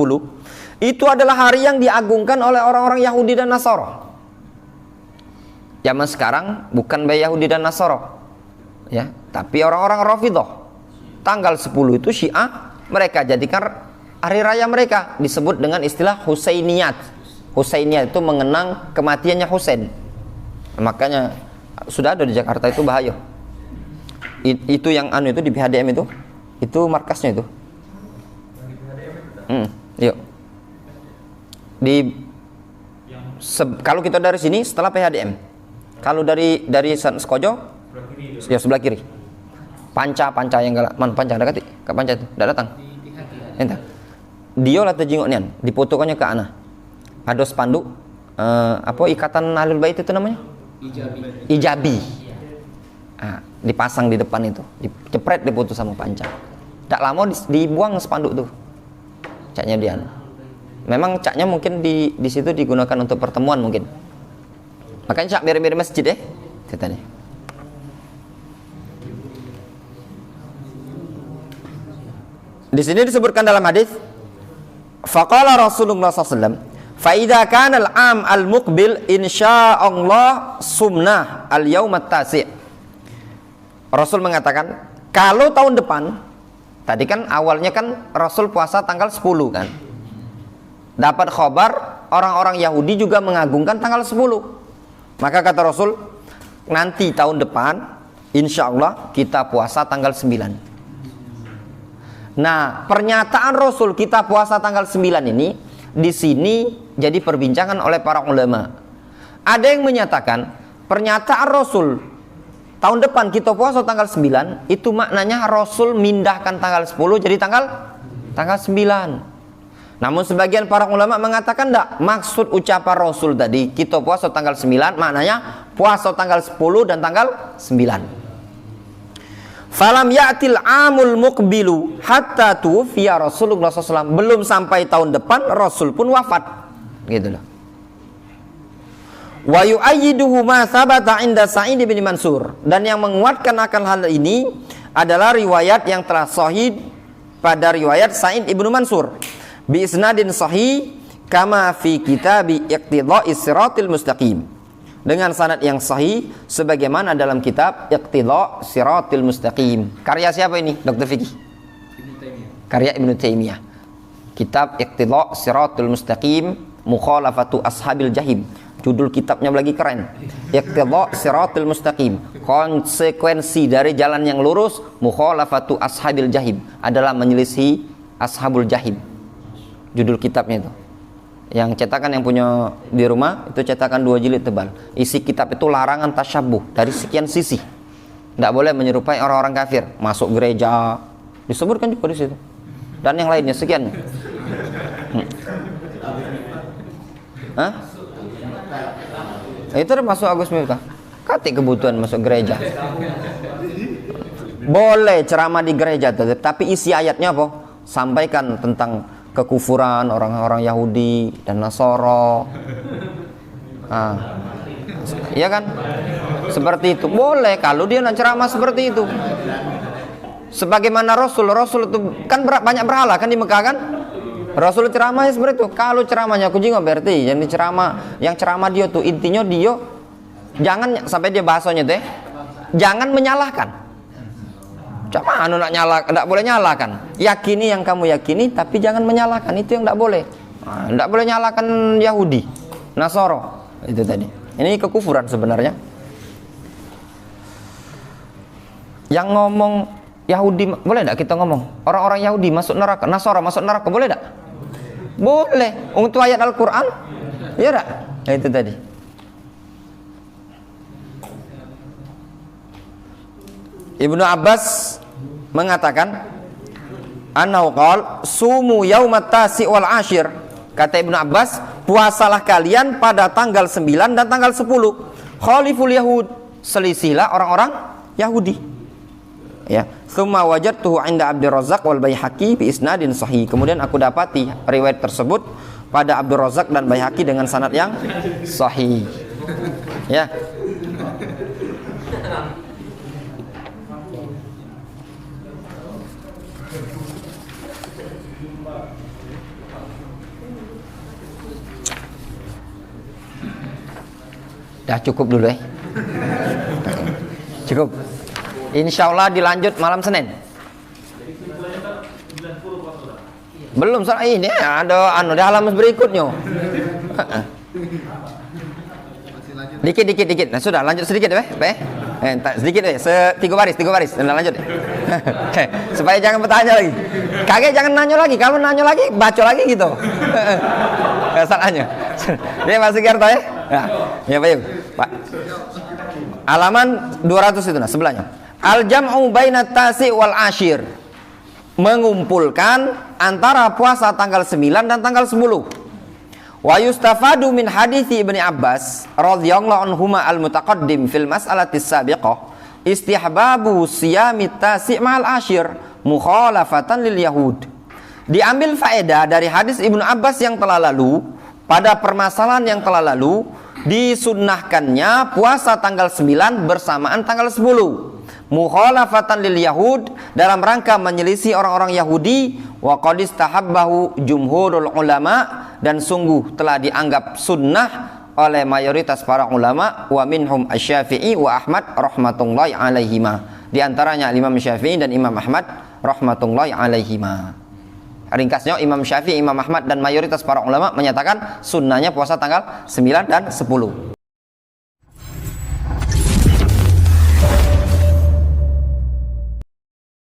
itu adalah hari yang diagungkan oleh orang-orang Yahudi dan Nasara. Zaman sekarang bukan bayi Yahudi dan Nasara, ya, tapi orang-orang Rafidhah. Tanggal 10 itu Syiah, mereka jadikan hari raya mereka, disebut dengan istilah Husainiyat. Husainiyah itu mengenang kematiannya Husain. Makanya sudah ada di Jakarta, itu bahaya. Itu yang itu di PHDM itu markasnya itu. Yuk. Kalau kita dari sini setelah PHDM. Kalau dari Sekojo, ya sebelah kiri. Panca yang galak, Panca ada kati? Kak Panca itu, tidak datang. Entah. Dia lah terjengoknya, dipotokannya ke ana. Ada spanduk ikatan Ahlul Bait itu namanya? Ijabi. Dipasang di depan itu, dicepret, diputus sama Panca. Tak lama dibuang spanduk tuh. Caknya dia. Memang caknya mungkin di situ digunakan untuk pertemuan mungkin. Makanya cak mirip-mirip masjid katanya. Di sini disebutkan dalam hadis, faqala Rasulullah SAW, fa idza kana al-am al-muqbil insyaallah sumnah al-yaum at-tasi'. Rasul mengatakan, kalau tahun depan, tadi kan awalnya kan Rasul puasa tanggal 10 kan. Dapat khabar orang-orang Yahudi juga mengagungkan tanggal 10. Maka kata Rasul, nanti tahun depan insyaallah kita puasa tanggal 9. Nah, pernyataan Rasul kita puasa tanggal 9 ini di sini jadi perbincangan oleh para ulama. Ada yang menyatakan pernyataan Rasul tahun depan kita puasa tanggal 9 itu maknanya Rasul mindahkan tanggal 10 jadi tanggal 9. Namun sebagian para ulama mengatakan tidak, maksud ucapan Rasul tadi kita puasa tanggal 9 maknanya puasa tanggal 10 dan tanggal 9. Falam ya'til amul muqbilu hatta tuwfiya Rasulullah SAW. Belum sampai tahun depan Rasul pun wafat. Gitu loh. Wa yu'ayyiduhu ma thabata 'inda Sa'id bin Mansur. Dan yang menguatkan akan hal ini adalah riwayat yang telah sahih pada riwayat Sa'id ibnu Mansur bi isnadin sahih kama fi kitab Iqtidha'is Siratil Mustaqim. Dengan sanad yang sahih sebagaimana dalam kitab Iqtidha' Siratil Mustaqim. Karya siapa ini? Dr. Fikih. Karya Ibnu Taimiyah. Kitab Iqtidha' Siratil Mustaqim Mukhalafatu Ashabil Jahim. Judul kitabnya lagi keren. Iqtidha siratal mustaqim. Konsekuensi dari jalan yang lurus, mukhalafatu ashabil jahim, adalah menyelisihi ashabul jahim. Judul kitabnya itu. Yang cetakan yang punya di rumah itu cetakan 2 jilid tebal. Isi kitab itu larangan tasyabuh dari sekian sisi. Tidak boleh menyerupai orang-orang kafir, masuk gereja, disebutkan juga di situ. Dan yang lainnya sekian. Hah? Itu termasuk Agus Miftah. Kati kebutuhan masuk gereja. Boleh ceramah di gereja, tapi isi ayatnya apa? Sampaikan tentang kekufuran orang-orang Yahudi dan Nasoro. Iya kan? Seperti itu boleh kalau dia nak ceramah seperti itu. Sebagaimana Rasul itu kan banyak berhala kan di Mekah kan? Rasul ceramahnya seperti itu. Kalau ceramahnya aku juga berarti yang ceramah dia tuh intinya dia jangan sampai dia bahasanya teh jangan menyalahkan. Coba nak nyala, tidak boleh nyalakan. Yakini yang kamu yakini, tapi jangan menyalahkan. Itu yang tidak boleh. Tidak boleh nyalakan Yahudi, Nasoro. Itu tadi. Ini kekufuran sebenarnya. Yang ngomong Yahudi, boleh tidak kita ngomong orang-orang Yahudi masuk neraka, Nasoro masuk neraka, boleh tidak? Boleh. Untuk ayat Al-Quran, ya tidak? Ya, itu tadi. Ibnu Abbas mengatakan, "Annahu qala sumu yaumat tasi wal ashir." Kata Ibnu Abbas, puasalah kalian pada tanggal 9 dan tanggal 10. Khaliful Yahud, selisihlah orang-orang Yahudi. Ya, tsumma wajadtuhu 'inda Abdur Razzaq wal Baihaqi bi isnadin sahih. Kemudian aku dapati riwayat tersebut pada Abdur Razzaq dan Baihaqi dengan sanad yang sahih. Ya. Dah cukup dulu Cukup. Insya Allah dilanjut malam Senin. Belum soal ini ada di halaman berikutnya. Dikit. Nah, sudah lanjut sedikit sedikit 3 baris. Dan lanjut. Supaya jangan bertanya lagi. Kakek jangan nanya lagi. Kalau nanya lagi baca lagi gitu. Salahnya. Dia masih Gerto ya? Ya Pak. Halaman 200 itu sebelahnya. Al-jam'u bainat tasi wal ashir. Mengumpulkan antara puasa tanggal 9 dan tanggal 10. Wa yustafadu min hadithi Ibnu Abbas radhiyallahu anhuma al-mutaqaddim fil mas'alatis sabiqah istihbabu siyamit tasi' ma'al ashir mukhalafatan lil yahud. Diambil faedah dari hadis Ibnu Abbas yang telah lalu, pada permasalahan yang telah lalu disunnahkannya puasa tanggal 9 bersamaan tanggal 10 mukhalafatan lil yahud, dalam rangka menyelisih orang-orang Yahudi. Wa qad istahabbahu jumhurul ulama, dan sungguh telah dianggap sunnah oleh mayoritas para ulama. Wa minhum asy-Syafi'i wa Ahmad rahmatullahi alaihima, di antaranya Imam Syafi'i dan Imam Ahmad rahmatullahi alaihima. Ringkasnya Imam Syafi'i, Imam Ahmad dan mayoritas para ulama menyatakan sunnahnya puasa tanggal 9 dan 10.